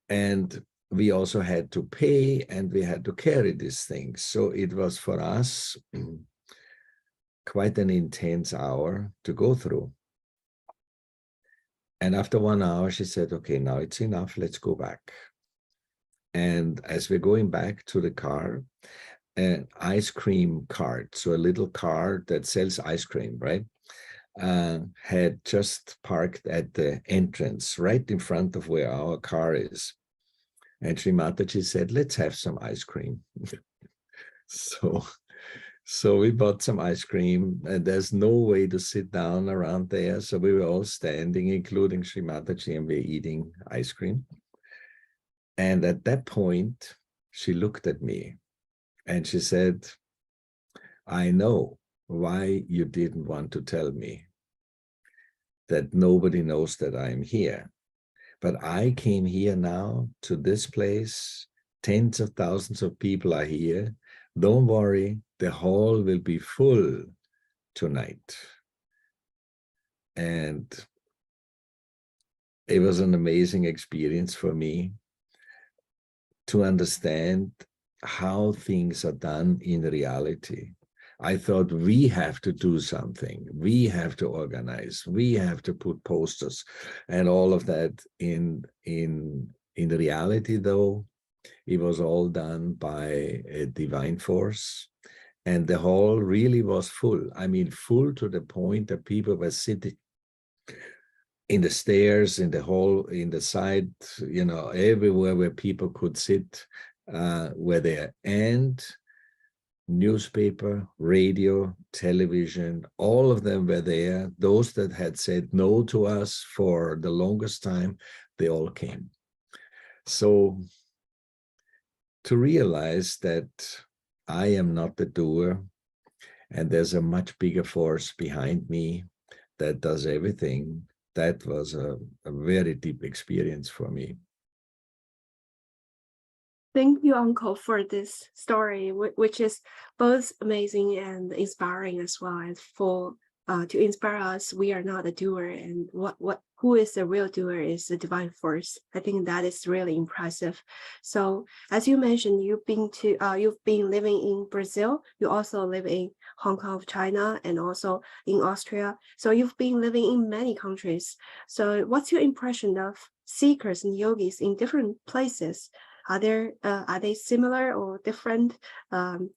And we also had to pay, and we had to carry these things. So it was for us quite an intense hour to go through. And after 1 hour, she said, okay, now it's enough, let's go back. And as we're going back to the car, an ice cream cart, so a little car that sells ice cream, right, had just parked at the entrance right in front of where our car is. And Sri Mataji said, let's have some ice cream. So we bought some ice cream, and there's no way to sit down around there. So we were all standing, including Sri Mataji, and we're eating ice cream. And at that point, she looked at me and she said, I know why you didn't want to tell me that nobody knows that I'm here. But I came here now to this place. Tens of thousands of people are here. Don't worry, the hall will be full tonight. And it was an amazing experience for me to understand how things are done in reality. I thought we have to do something. We have to organize. We have to put posters and all of that. In reality, though, it was all done by a divine force. And the hall really was full. I mean, full to the point that people were sitting in the stairs, in the hall, in the side, you know, everywhere where people could sit were there. And newspaper, radio, television, all of them were there. Those that had said no to us for the longest time, they all came. So to realize that I am not the doer, and there's a much bigger force behind me that does everything, that was a very deep experience for me. Thank you, Uncle, for this story, which is both amazing and inspiring as well as full to inspire us. We are not a doer, and who is the real doer is the divine force. I think that is really impressive. So, as you mentioned, you've been living in Brazil. You also live in Hong Kong, China, and also in Austria. So you've been living in many countries. So, what's your impression of seekers and yogis in different places? Are they similar or different? Can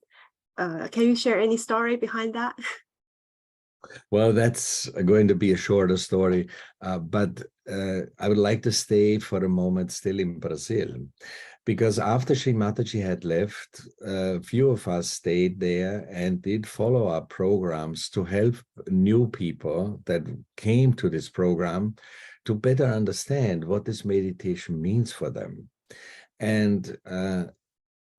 you share any story behind that? Well, that's going to be a shorter story, but I would like to stay for a moment still in Brazil, because after Sri Mataji had left, a few of us stayed there and did follow-up programs to help new people that came to this program to better understand what this meditation means for them. And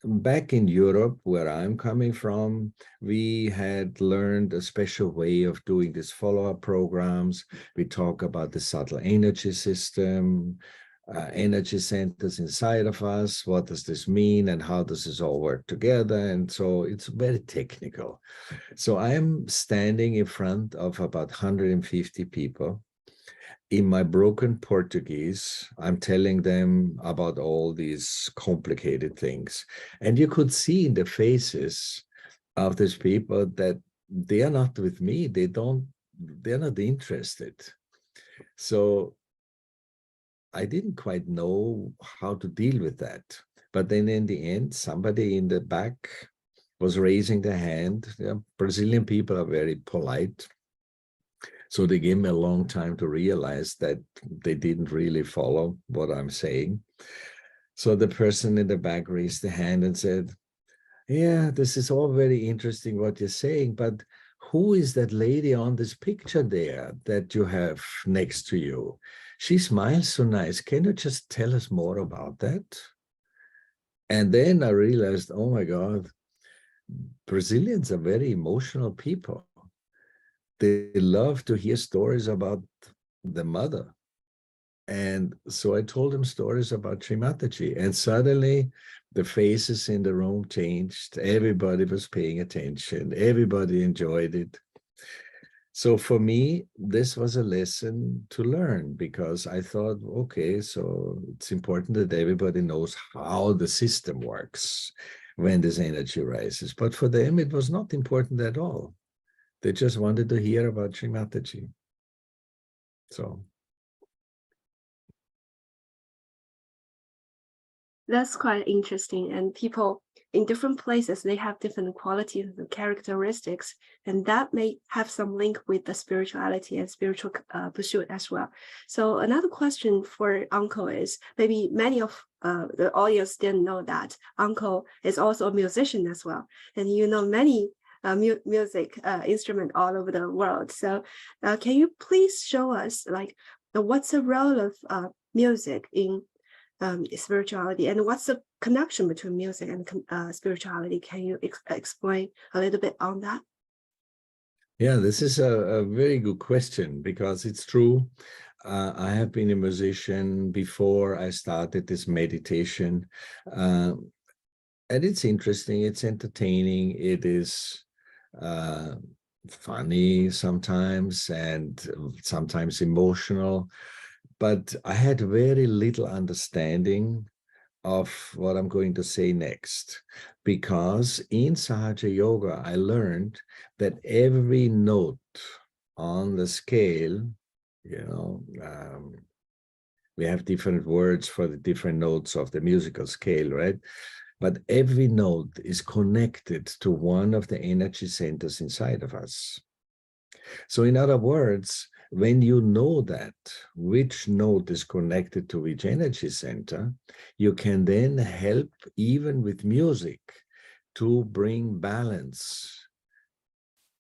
back in Europe, where I'm coming from, we had learned a special way of doing these follow-up programs. We talk about the subtle energy system, energy centers inside of us. What does this mean and how does this all work together? And so it's very technical. So I'm standing in front of about 150 people. In my broken Portuguese, I'm telling them about all these complicated things. And you could see in the faces of these people that they are not with me. They're not interested. So I didn't quite know how to deal with that. But then in the end, somebody in the back was raising their hand. Brazilian people are very polite. So they gave me a long time to realize that they didn't really follow what I'm saying. So the person in the back raised the hand and said, yeah, this is all very interesting what you're saying, but who is that lady on this picture there that you have next to you? She smiles so nice. Can you just tell us more about that? And then I realized, oh my God, Brazilians are very emotional people. They love to hear stories about the mother. And so I told them stories about Sri Mataji, and suddenly the faces in the room changed. Everybody was paying attention. Everybody enjoyed it. So for me, this was a lesson to learn, because I thought, okay, so it's important that everybody knows how the system works when this energy rises. But for them, it was not important at all. They just wanted to hear about Sri Mataji. So That's quite interesting. And people in different places, they have different qualities and characteristics, and that may have some link with the spirituality and spiritual pursuit as well. So another question for Uncle is, maybe many of the audience didn't know that Uncle is also a musician as well, and you know many music instrument all over the world. So can you please show us like what's the role of music in spirituality, and what's the connection between music and spirituality? Can you explain a little bit on that? Yeah, this is a very good question, because it's true. I have been a musician before I started this meditation. And it's interesting, it's entertaining, it is funny sometimes, and sometimes emotional. But I had very little understanding of what I'm going to say next, because in Sahaja Yoga, I learned that every note on the scale, you know, we have different words for the different notes of the musical scale, right? But every note is connected to one of the energy centers inside of us. So in other words, when you know that which note is connected to which energy center, you can then help, even with music, to bring balance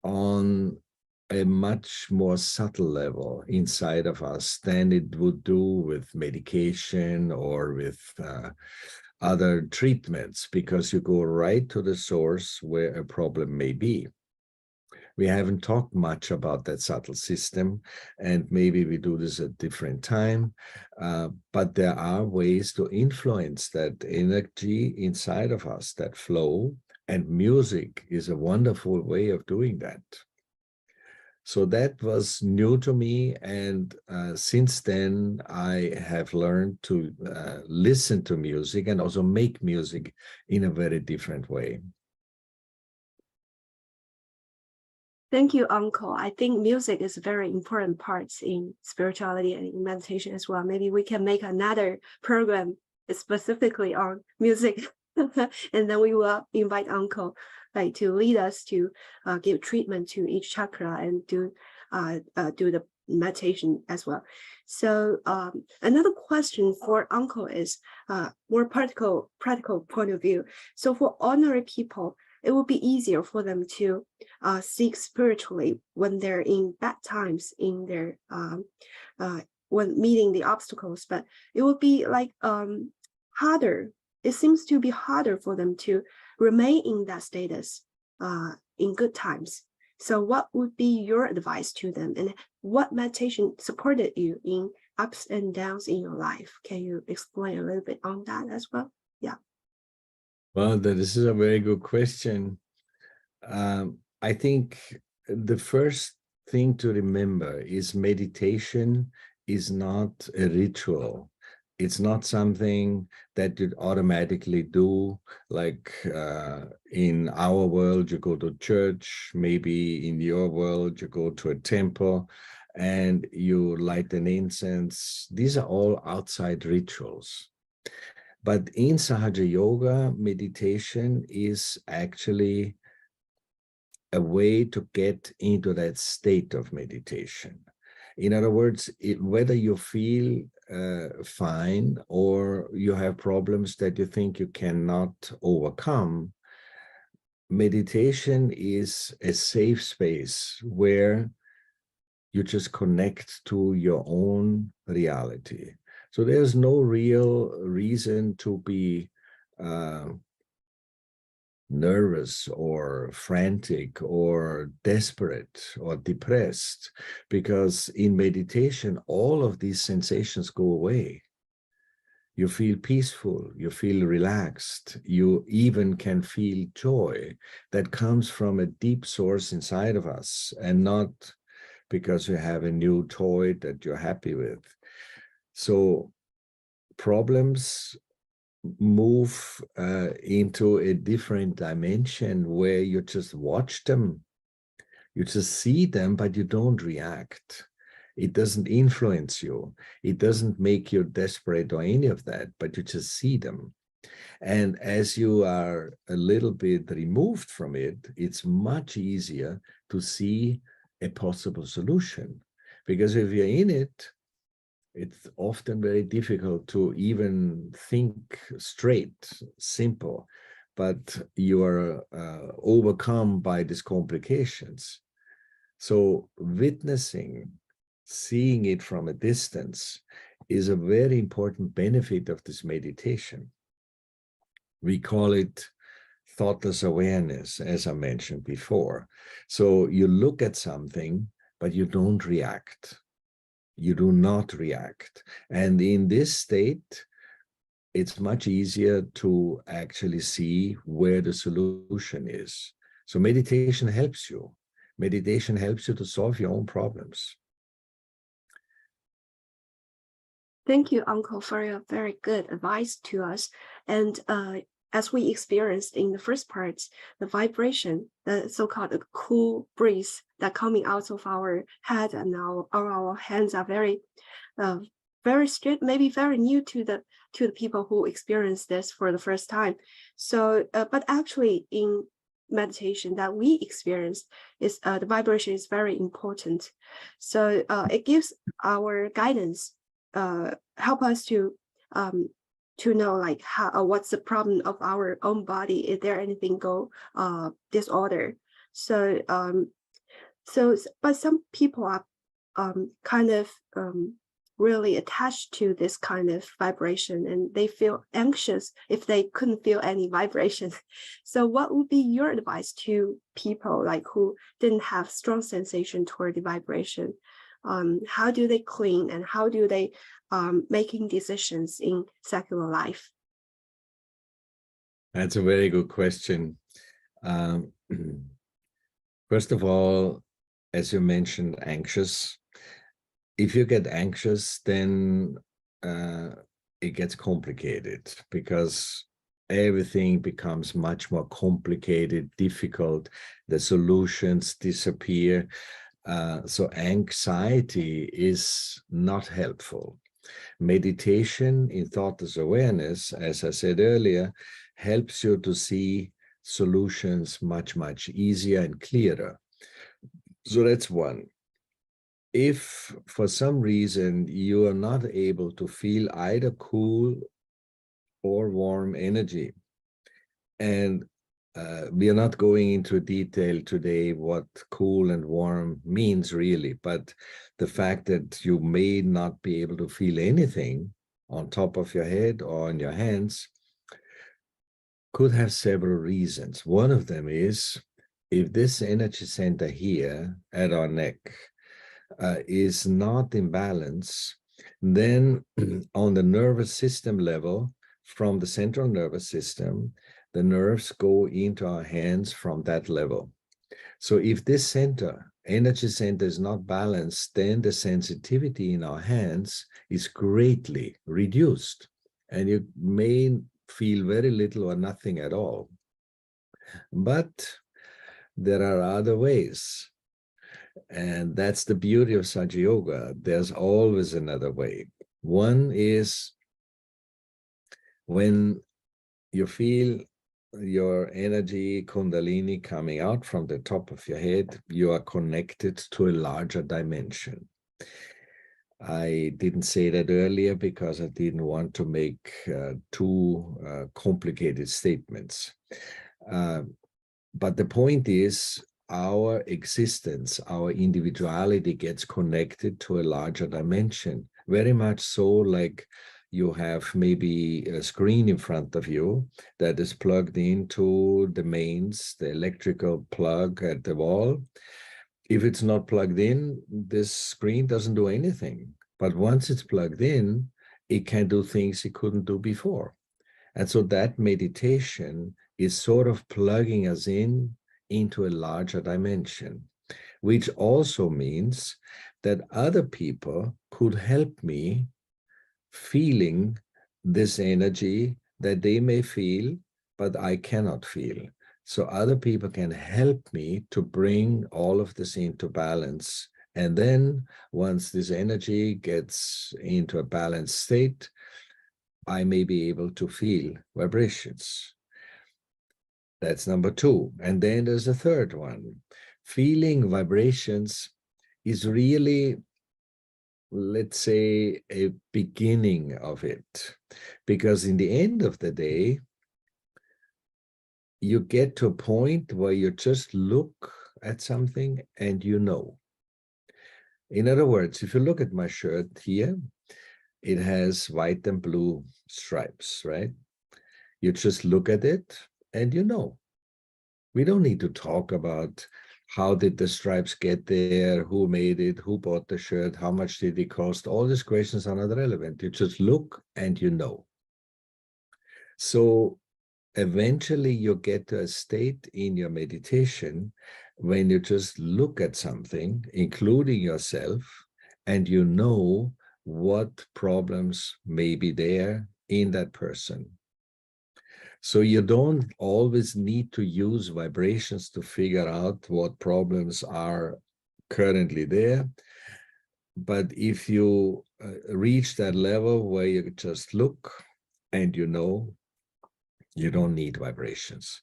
on a much more subtle level inside of us than it would do with medication or with other treatments, because you go right to the source where a problem may be. We haven't talked much about that subtle system, and maybe we do this at a different time, but there are ways to influence that energy inside of us, that flow, and music is a wonderful way of doing that. So that was new to me, and since then I have learned to listen to music and also make music in a very different way. Thank you, Uncle. I think music is a very important part in spirituality and in meditation as well. Maybe we can make another program specifically on music, and then we will invite Uncle like to lead us to give treatment to each chakra and do the meditation as well. So another question for Uncle is more practical point of view. So for ordinary people, it will be easier for them to seek spiritually when they're in bad times in their when meeting the obstacles, but it will be like harder. It seems to be harder for them to remain in that status in good times. So what would be your advice to them, and what meditation supported you in ups and downs in your life? Can you explain a little bit on that as well? Yeah. Well, this is a very good question. I think the first thing to remember is meditation is not a ritual. It's not something that you automatically do, like in our world, you go to church, maybe in your world, you go to a temple and you light an incense. These are all outside rituals. But in Sahaja Yoga, meditation is actually a way to get into that state of meditation. In other words, whether you feel fine or you have problems that you think you cannot overcome, meditation is a safe space where you just connect to your own reality. So there's no real reason to be nervous or frantic or desperate or depressed, because in meditation, all of these sensations go away. You feel peaceful, you feel relaxed, you even can feel joy that comes from a deep source inside of us, and not because you have a new toy that you're happy with. So problems move into a different dimension where you just watch them, you just see them, but you don't react. It doesn't influence you. It doesn't make you desperate or any of that, but you just see them. And as you are a little bit removed from it, it's much easier to see a possible solution. Because if you're in it, it's often very difficult to even think straight, simple, but you are overcome by these complications. So witnessing, seeing it from a distance is a very important benefit of this meditation. We call it thoughtless awareness, as I mentioned before. So you look at something, but you don't react. You do not react. And in this state, it's much easier to actually see where the solution is. So meditation helps you. Meditation helps you to solve your own problems. Thank you, Uncle, for your very good advice to us. And as we experienced in the first part, the vibration, the so-called cool breeze that coming out of our head and our hands are very straight, maybe very new to the people who experience this for the first time. So, but actually in meditation that we experienced is the vibration is very important. So it gives our guidance, help us to know like how what's the problem of our own body. Is there anything disorder? So but some people are kind of really attached to this kind of vibration, and they feel anxious if they couldn't feel any vibration. So what would be your advice to people like who didn't have strong sensation toward the vibration? How do they clean, and how do they making decisions in secular life? That's a very good question. First of all, as you mentioned, anxious. If you get anxious, then it gets complicated because everything becomes much more complicated, difficult. The solutions disappear. So anxiety is not helpful. Meditation in thoughtless awareness, as I said earlier, helps you to see solutions much, much easier and clearer. So that's one. If for some reason you are not able to feel either cool or warm energy, and we are not going into detail today what cool and warm means really, but the fact that you may not be able to feel anything on top of your head or on your hands could have several reasons. One of them is if this energy center here at our neck is not in balance, then on the nervous system level, from the central nervous system, the nerves go into our hands from that level. So if this energy center is not balanced, then the sensitivity in our hands is greatly reduced, and you may feel very little or nothing at all. But there are other ways. And that's the beauty of Saja Yoga. There's always another way. One is when you feel your energy kundalini coming out from the top of your head, you are connected to a larger dimension. I didn't say that earlier because I didn't want to make too complicated statements. But the point is, our existence, our individuality gets connected to a larger dimension, very much so like you have maybe a screen in front of you that is plugged into the mains, the electrical plug at the wall. If it's not plugged in, this screen doesn't do anything. But once it's plugged in, it can do things it couldn't do before. And so that meditation is sort of plugging us into a larger dimension, which also means that other people could help me feeling this energy that they may feel, but I cannot feel. So other people can help me to bring all of this into balance. And then once this energy gets into a balanced state, I may be able to feel vibrations. That's number two. And then there's a third one. Feeling vibrations is really let's say, a beginning of it. Because in the end of the day, you get to a point where you just look at something and you know. In other words, if you look at my shirt here, it has white and blue stripes, right? You just look at it and you know. We don't need to talk about how did the stripes get there, who made it, who bought the shirt, how much did it cost. All these questions are not relevant. You just look and you know. So eventually you get to a state in your meditation when you just look at something, including yourself, and you know what problems may be there in that person. So you don't always need to use vibrations to figure out what problems are currently there. But if you reach that level where you just look and you know, you don't need vibrations.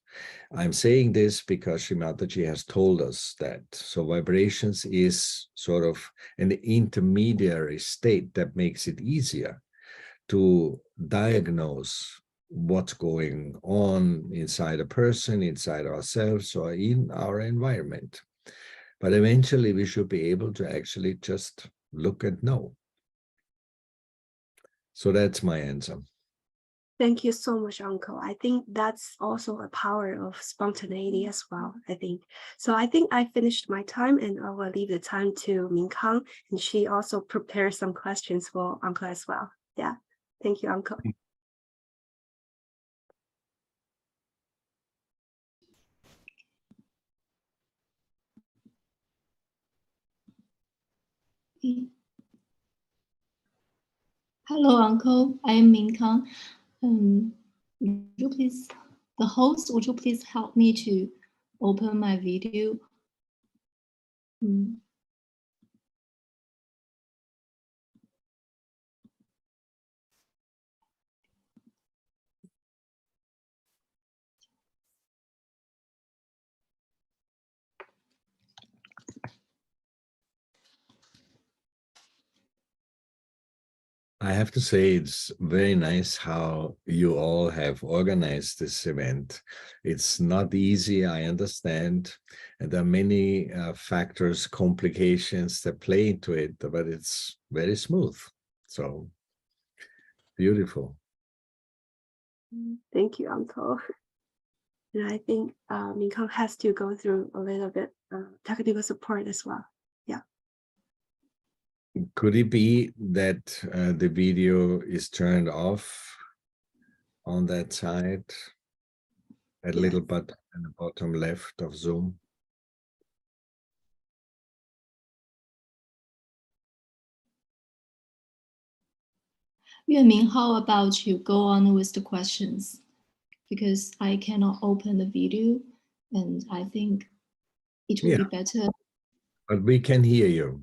I'm saying this because Sri Mataji has told us that. So vibrations is sort of an intermediary state that makes it easier to diagnose what's going on inside a person, inside ourselves, or in our environment. But eventually we should be able to actually just look and know. So that's my answer. Thank you so much, Uncle. I think that's also a power of spontaneity as well, I think. So I think I finished my time and I will leave the time to Minkang, and she also prepared some questions for Uncle as well. Yeah, thank you, Uncle. Hello, Uncle. I am Minkang. Would you please, the host, would you please help me to open my video? I have to say, it's very nice how you all have organized this event. It's not easy, I understand. And there are many factors, complications that play into it, but it's very smooth. So beautiful. Thank you, Uncle. And I think Minkang has to go through a little bit technical support as well. Yeah. Could it be that the video is turned off on that side? That little button in the bottom left of Zoom? Yuanming, how about you go on with the questions? Because I cannot open the video and I think it will be better. But we can hear you.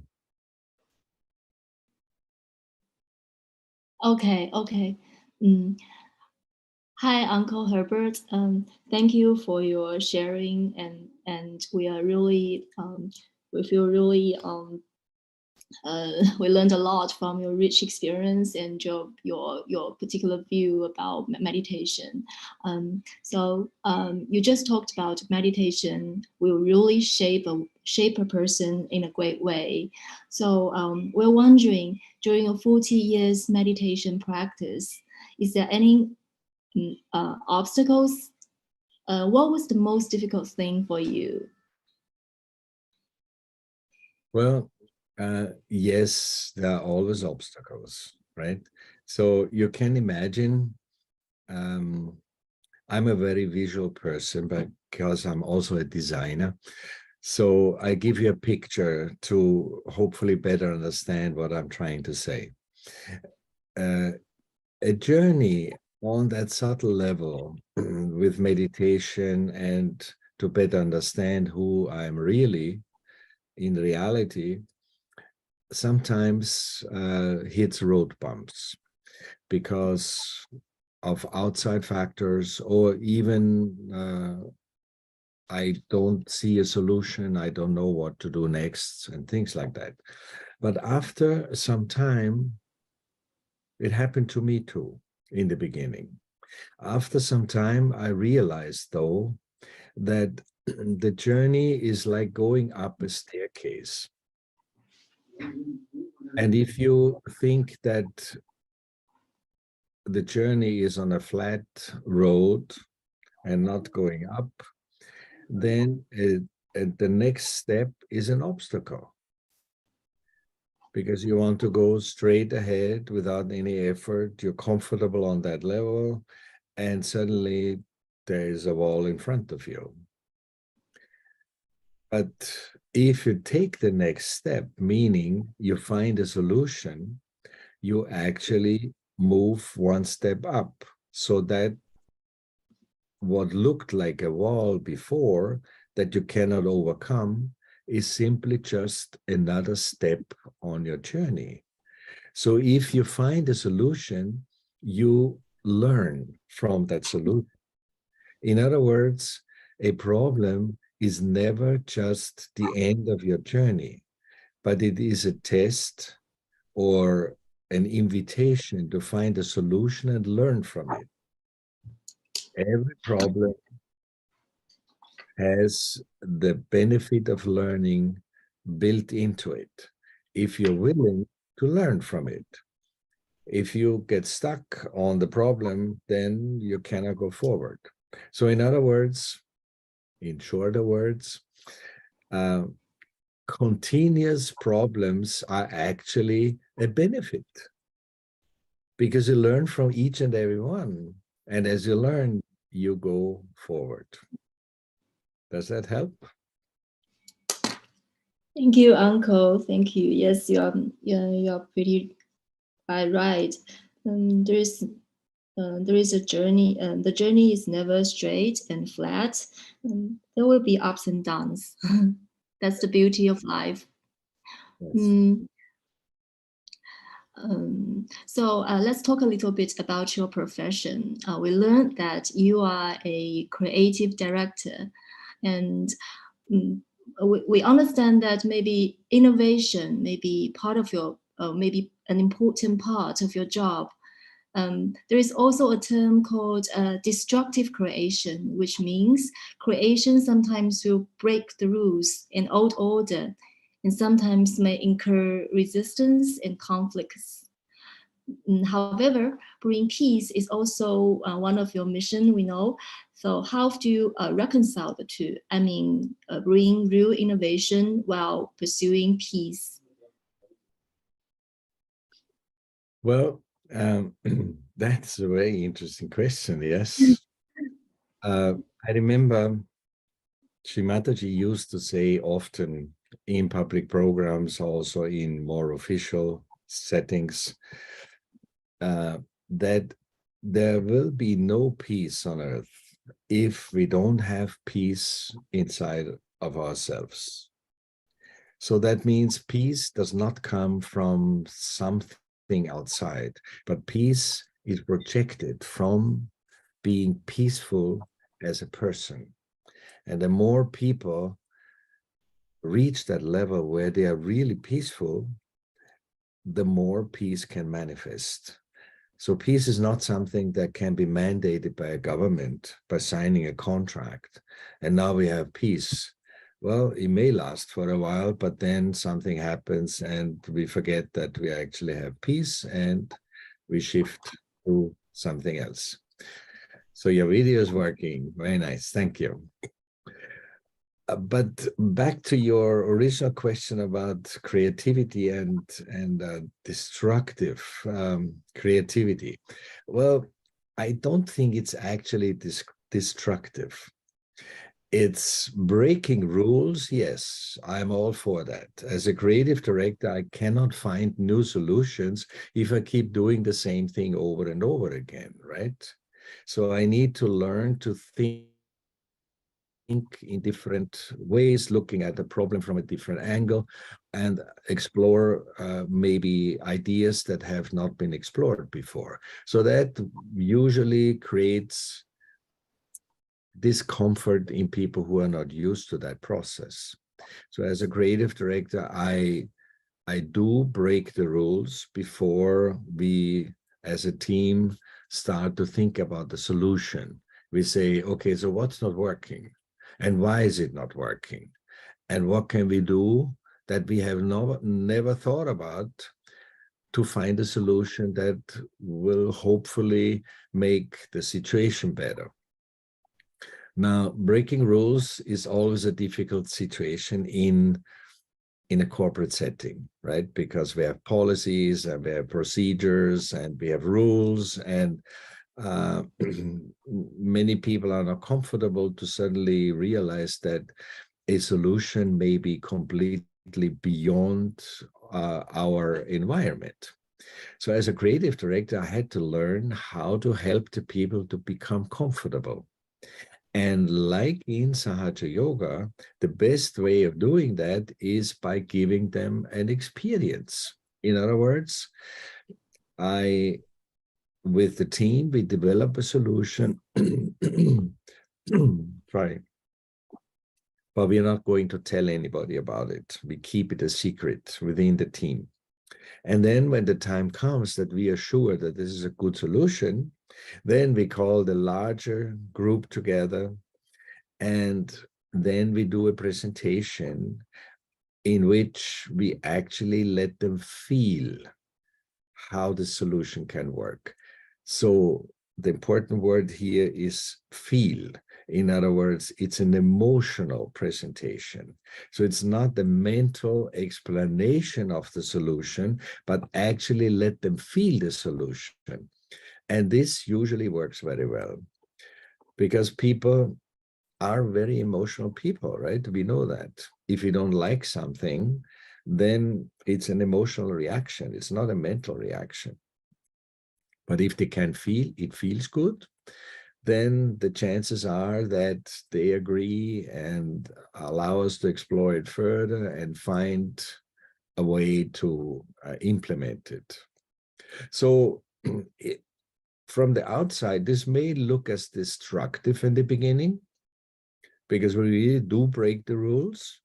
Okay. Hi, Uncle Herbert. Thank you for your sharing, and we are really we feel really we learned a lot from your rich experience and your particular view about meditation. So you just talked about meditation will really shape a person in a great way. So we're wondering, during your 40 years meditation practice, is there any obstacles? What was the most difficult thing for you? Well, yes, there are always obstacles, right? So you can imagine, I'm a very visual person because I'm also a designer. So I give you a picture to hopefully better understand what I'm trying to say. A journey on that subtle level with meditation and to better understand who I'm really in reality sometimes hits road bumps because of outside factors, or even I don't see a solution, I don't know what to do next, and things like that. But after some time, it happened to me too in the beginning. After some time, I realized though that the journey is like going up a staircase. And if you think that the journey is on a flat road and not going up, then the next step is an obstacle. Because you want to go straight ahead without any effort, you're comfortable on that level, and suddenly there is a wall in front of you. But if you take the next step, meaning you find a solution, you actually move one step up, so that what looked like a wall before that you cannot overcome is simply just another step on your journey. So if you find a solution, you learn from that solution. In other words, a problem is never just the end of your journey, but it is a test or an invitation to find a solution and learn from it. Every problem has the benefit of learning built into it, if you're willing to learn from it. If you get stuck on the problem, then you cannot go forward. So in other words, in shorter words, continuous problems are actually a benefit, because you learn from each and every one. And as you learn, you go forward. Does that help? Thank you, Uncle. Thank you. Yes, you're pretty right. There is a journey. The journey is never straight and flat. There will be ups and downs. That's the beauty of life. Yes. So let's talk a little bit about your profession. We learned that you are a creative director, and we understand that maybe innovation may be part of your, maybe an important part of your job. There is also a term called destructive creation, which means creation sometimes will break the rules and old order, and sometimes may incur resistance and conflicts. However, bringing peace is also one of your mission, we know. So how do you reconcile the two? I mean, bring real innovation while pursuing peace. Well, that's a very interesting question, yes. I remember Shrimataji used to say often in public programs, also in more official settings, that there will be no peace on earth if we don't have peace inside of ourselves. So that means peace does not come from something outside, but peace is projected from being peaceful as a person. And the more people reach that level where they are really peaceful, the more peace can manifest. So peace is not something that can be mandated by a government, by signing a contract. And now we have peace. Well, it may last for a while, but then something happens and we forget that we actually have peace and we shift to something else. So your video is working. Very nice. Thank you. But back to your original question about creativity and destructive creativity. Well, I don't think it's actually destructive. It's breaking rules. Yes, I'm all for that. As a creative director, I cannot find new solutions if I keep doing the same thing over and over again, right? So I need to learn to think in different ways, looking at the problem from a different angle, and explore maybe ideas that have not been explored before. So that usually creates discomfort in people who are not used to that process. So as a creative director, I I do break the rules before we, as a team, start to think about the solution. We say, okay, so what's not working? And why is it not working? And what can we do that we have never thought about to find a solution that will hopefully make the situation better? Now, breaking rules is always a difficult situation in a corporate setting, right? Because we have policies and we have procedures and we have rules, and many people are not comfortable to suddenly realize that a solution may be completely beyond our environment. So as a creative director, I had to learn how to help the people to become comfortable. And like in Sahaja Yoga, the best way of doing that is by giving them an experience. In other words, with the team, we develop a solution. Sorry. But we're not going to tell anybody about it. We keep it a secret within the team. And then when the time comes that we are sure that this is a good solution, then we call the larger group together, and then we do a presentation in which we actually let them feel how the solution can work. So the important word here is feel. In other words, it's an emotional presentation. So it's not the mental explanation of the solution, but actually let them feel the solution. And this usually works very well because people are very emotional people, right? We know that. If you don't like something, then it's an emotional reaction. It's not a mental reaction. But if they can feel, it feels good, then the chances are that they agree and allow us to explore it further and find a way to implement it. So from the outside, this may look as destructive in the beginning because we really do break the rules.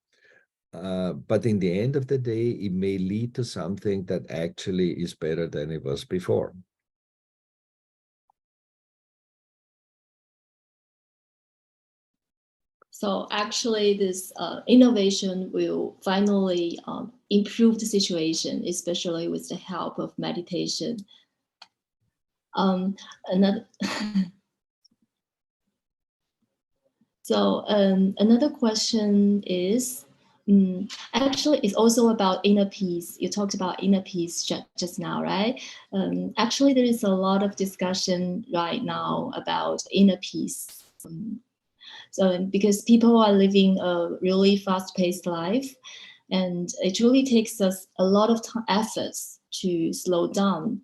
But in the end of the day, it may lead to something that actually is better than it was before. So actually, this innovation will finally improve the situation, especially with the help of meditation. Another another question is, actually, it's also about inner peace. You talked about inner peace just now, right? Actually, there is a lot of discussion right now about inner peace. So because people are living a really fast-paced life, and it really takes us a lot of efforts to slow down.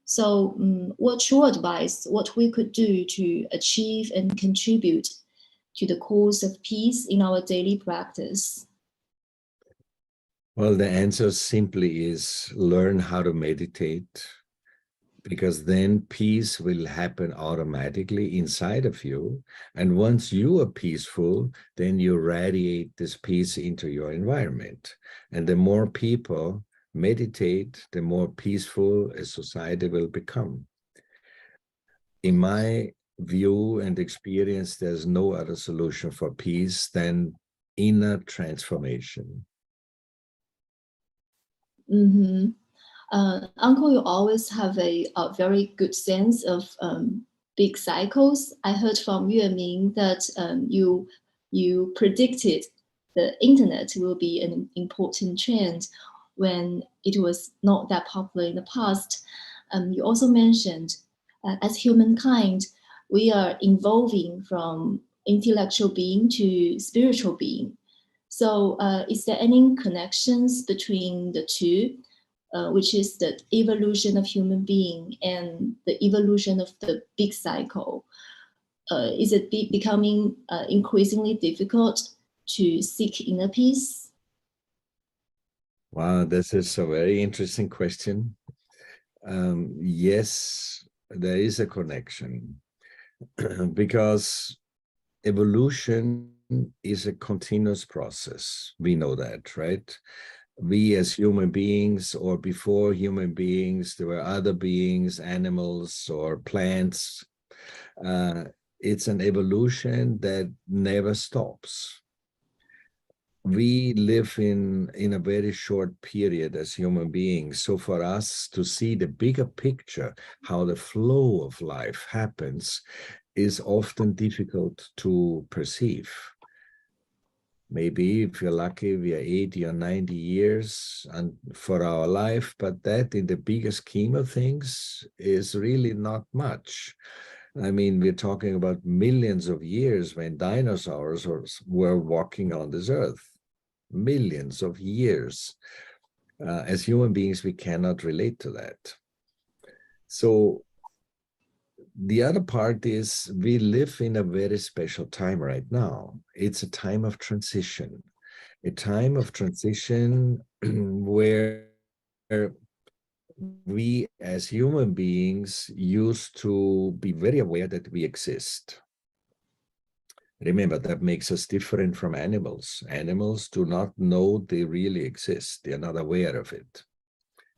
So what's your advice, what we could do to achieve and contribute to the cause of peace in our daily practice? Well, the answer simply is learn how to meditate, because then peace will happen automatically inside of you. And once you are peaceful, then you radiate this peace into your environment. And the more people meditate, the more peaceful a society will become. In my view and experience, there's no other solution for peace than inner transformation. Mm-hmm. Uncle, you always have a very good sense of big cycles. I heard from Yue Ming that you predicted the internet will be an important trend when it was not that popular in the past. You also mentioned, as humankind, we are evolving from intellectual being to spiritual being. So is there any connections between the two? Which is the evolution of human being and the evolution of the big cycle. Is it becoming increasingly difficult to seek inner peace? Wow, this is a very interesting question. Yes, there is a connection because evolution is a continuous process. We know that, right? we as human beings, or before human beings, there were other beings, animals or plants. It's an evolution that never stops. We live in a very short period as human beings. So for us to see the bigger picture, how the flow of life happens, is often difficult to perceive. Maybe if you're lucky, we are 80 or 90 years and for our life, but that in the bigger scheme of things is really not much. I mean, we're talking about millions of years when dinosaurs were walking on this earth. Millions of years. As human beings, we cannot relate to that. So the other part is we live in a very special time right now. It's a time of transition, where we as human beings used to be very aware that we exist. Remember, that makes us different from animals. Animals do not know they really exist. They're not aware of it.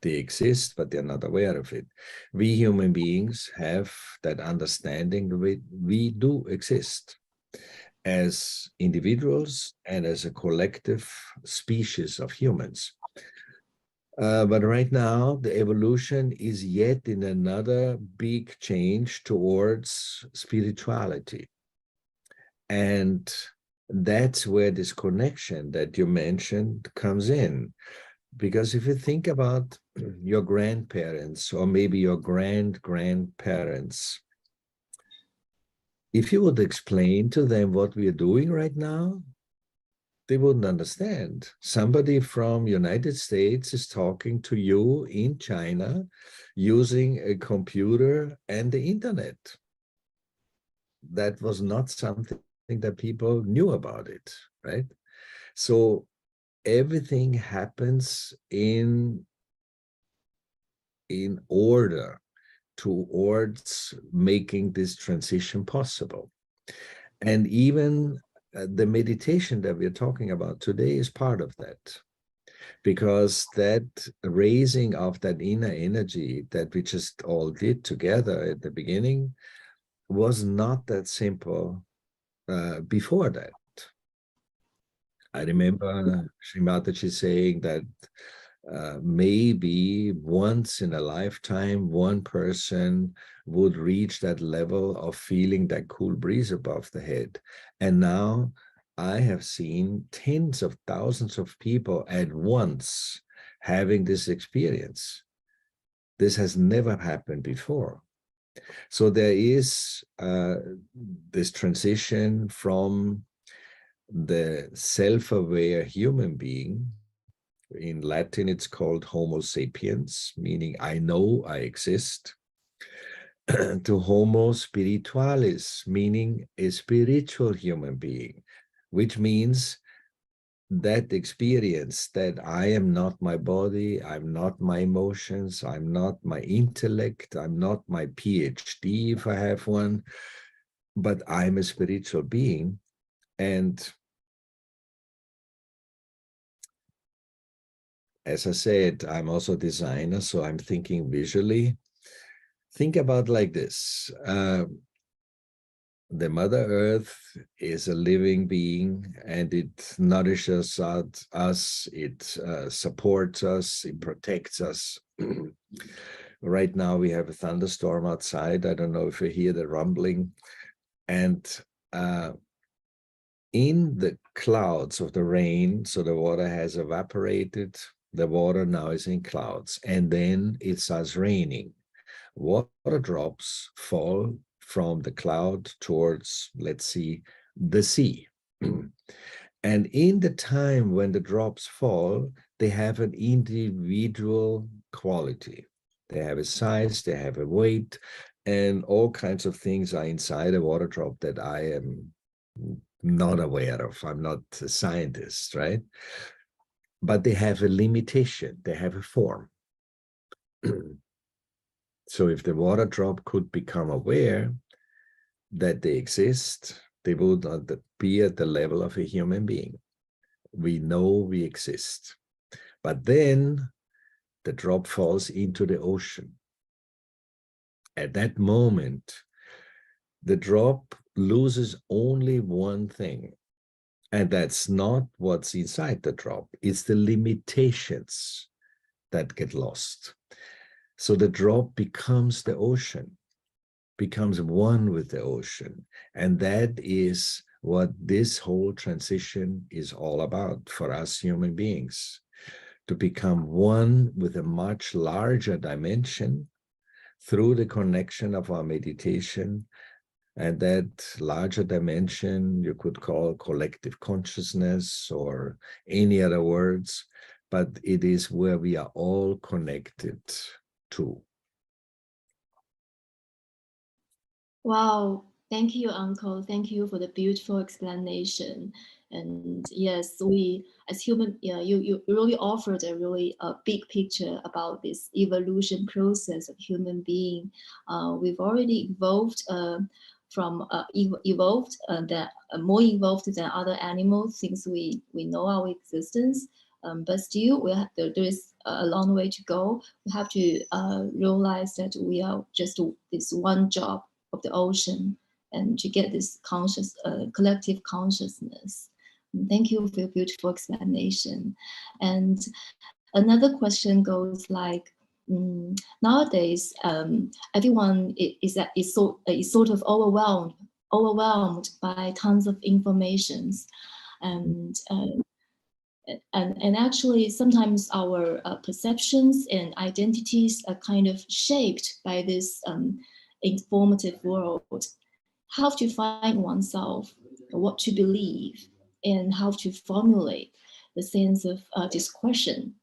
They exist, but they're not aware of it. We human beings have that understanding that we do exist as individuals and as a collective species of humans. But right now, the evolution is yet in another big change towards spirituality. And that's where this connection that you mentioned comes in. Because if you think about your grandparents or maybe your grandparents, if you would explain to them what we are doing right now, they wouldn't understand. Somebody from United States is talking to you in China using a computer and the internet. That was not something that people knew about it, right? So everything happens in order towards making this transition possible. And even the meditation that we're talking about today is part of that, because that raising of that inner energy that we just all did together at the beginning was not that simple before that. I remember Sri Mataji saying that maybe once in a lifetime, one person would reach that level of feeling that cool breeze above the head. And now I have seen tens of thousands of people at once having this experience. This has never happened before. So there is this transition from the self-aware human being. In Latin, it's called Homo sapiens, meaning I know I exist, to Homo spiritualis, meaning a spiritual human being, which means that experience that I am not my body, I'm not my emotions, I'm not my intellect, I'm not my PhD if I have one, but I'm a spiritual being. And as I said, I'm also a designer, so I'm thinking visually. Think about like this. The Mother Earth is a living being, and it nourishes us, it supports us, it protects us. Right now we have a thunderstorm outside. I don't know if you hear the rumbling. And in the clouds of the rain, so the water has evaporated, the water now is in clouds, and then it starts raining. Water drops fall from the cloud towards, let's see, the sea. And in the time when the drops fall, they have an individual quality. They have a size, they have a weight, and all kinds of things are inside a water drop that I am not aware of. I'm not a scientist, right? But they have a limitation, they have a form. So if the water drop could become aware that they exist, they would be at the level of a human being. We know we exist. But then the drop falls into the ocean. At that moment, the drop loses only one thing, and that's not what's inside the drop. It's the limitations that get lost. So the drop becomes the ocean, becomes one with the ocean. And that is what this whole transition is all about for us human beings, to become one with a much larger dimension through the connection of our meditation. And that larger dimension you could call collective consciousness or any other words, but it is where we are all connected to. Wow, thank you, Uncle. Thank you for the beautiful explanation. And yes, we as human, you really offered a really big picture about this evolution process of human being. We've already evolved from more evolved than other animals since we know our existence. But still, there is a long way to go. We have to realize that we are just this one job of the ocean, and to get this conscious, collective consciousness. Thank you for your beautiful explanation. And another question goes like, nowadays, everyone is sort of overwhelmed by tons of informations, and actually sometimes our perceptions and identities are kind of shaped by this informative world. How to find oneself, what to believe, and how to formulate the sense of discretion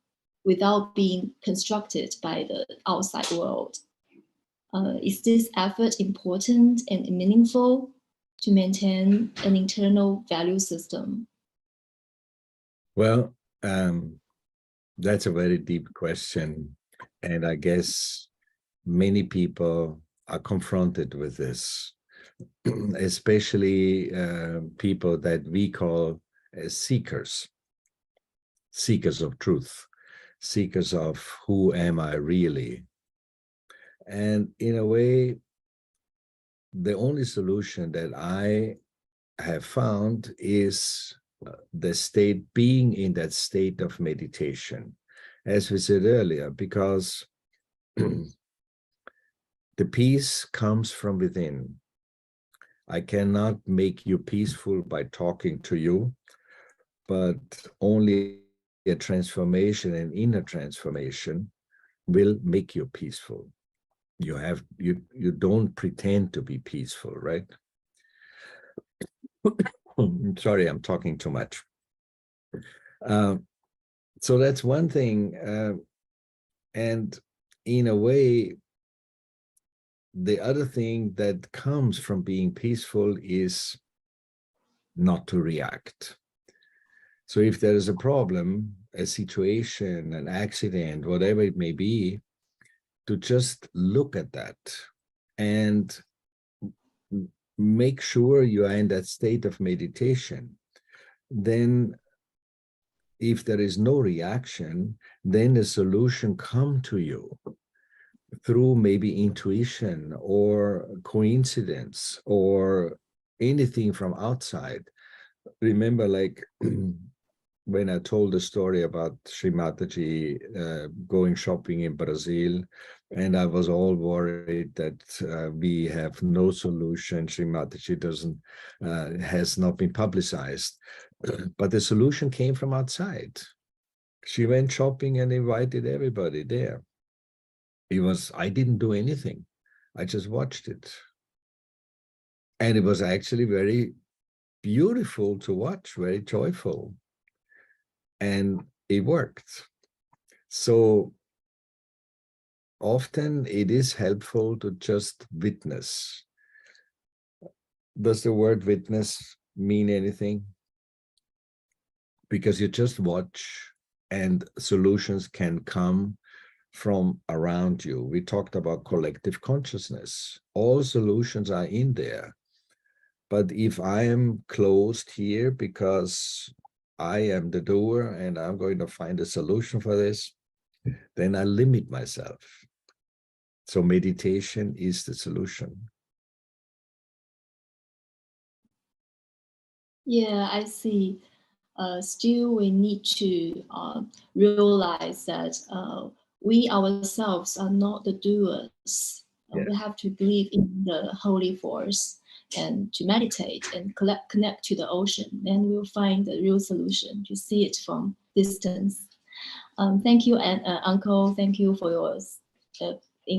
without being constructed by the outside world. Is this effort important and meaningful to maintain an internal value system? Well, that's a very deep question. And I guess many people are confronted with this, especially people that we call seekers of truth, seekers of who am I really. And in a way, the only solution that I have found is the state, being in that state of meditation, as we said earlier, because the peace comes from within. I cannot make you peaceful by talking to you, but only a transformation, an inner transformation, will make you peaceful. You don't pretend to be peaceful, right? Sorry, I'm talking too much. So that's one thing. And in a way, the other thing that comes from being peaceful is not to react. So if there is a problem, a situation, an accident, whatever it may be, to just look at that and make sure you are in that state of meditation. Then if there is no reaction, then the solution comes to you through maybe intuition or coincidence or anything from outside. Remember, like when I told the story about Sri Mataji going shopping in Brazil, and I was all worried that we have no solution. Sri Mataji has not been publicized, but the solution came from outside. She went shopping and invited everybody there. I didn't do anything. I just watched it. And it was actually very beautiful to watch, very joyful. And it worked. So often it is helpful to just witness. Does the word witness mean anything? Because you just watch and solutions can come from around you. We talked about collective consciousness. All solutions are in there. But if I am closed here because I am the doer and I'm going to find a solution for this, then I limit myself. So meditation is the solution. Yeah, I see. Still, we need to realize that we ourselves are not the doers. Yes. We have to believe in the holy force and to meditate and connect to the ocean. Then we'll find the real solution, to see it from distance. Thank you, Uncle. Thank you for your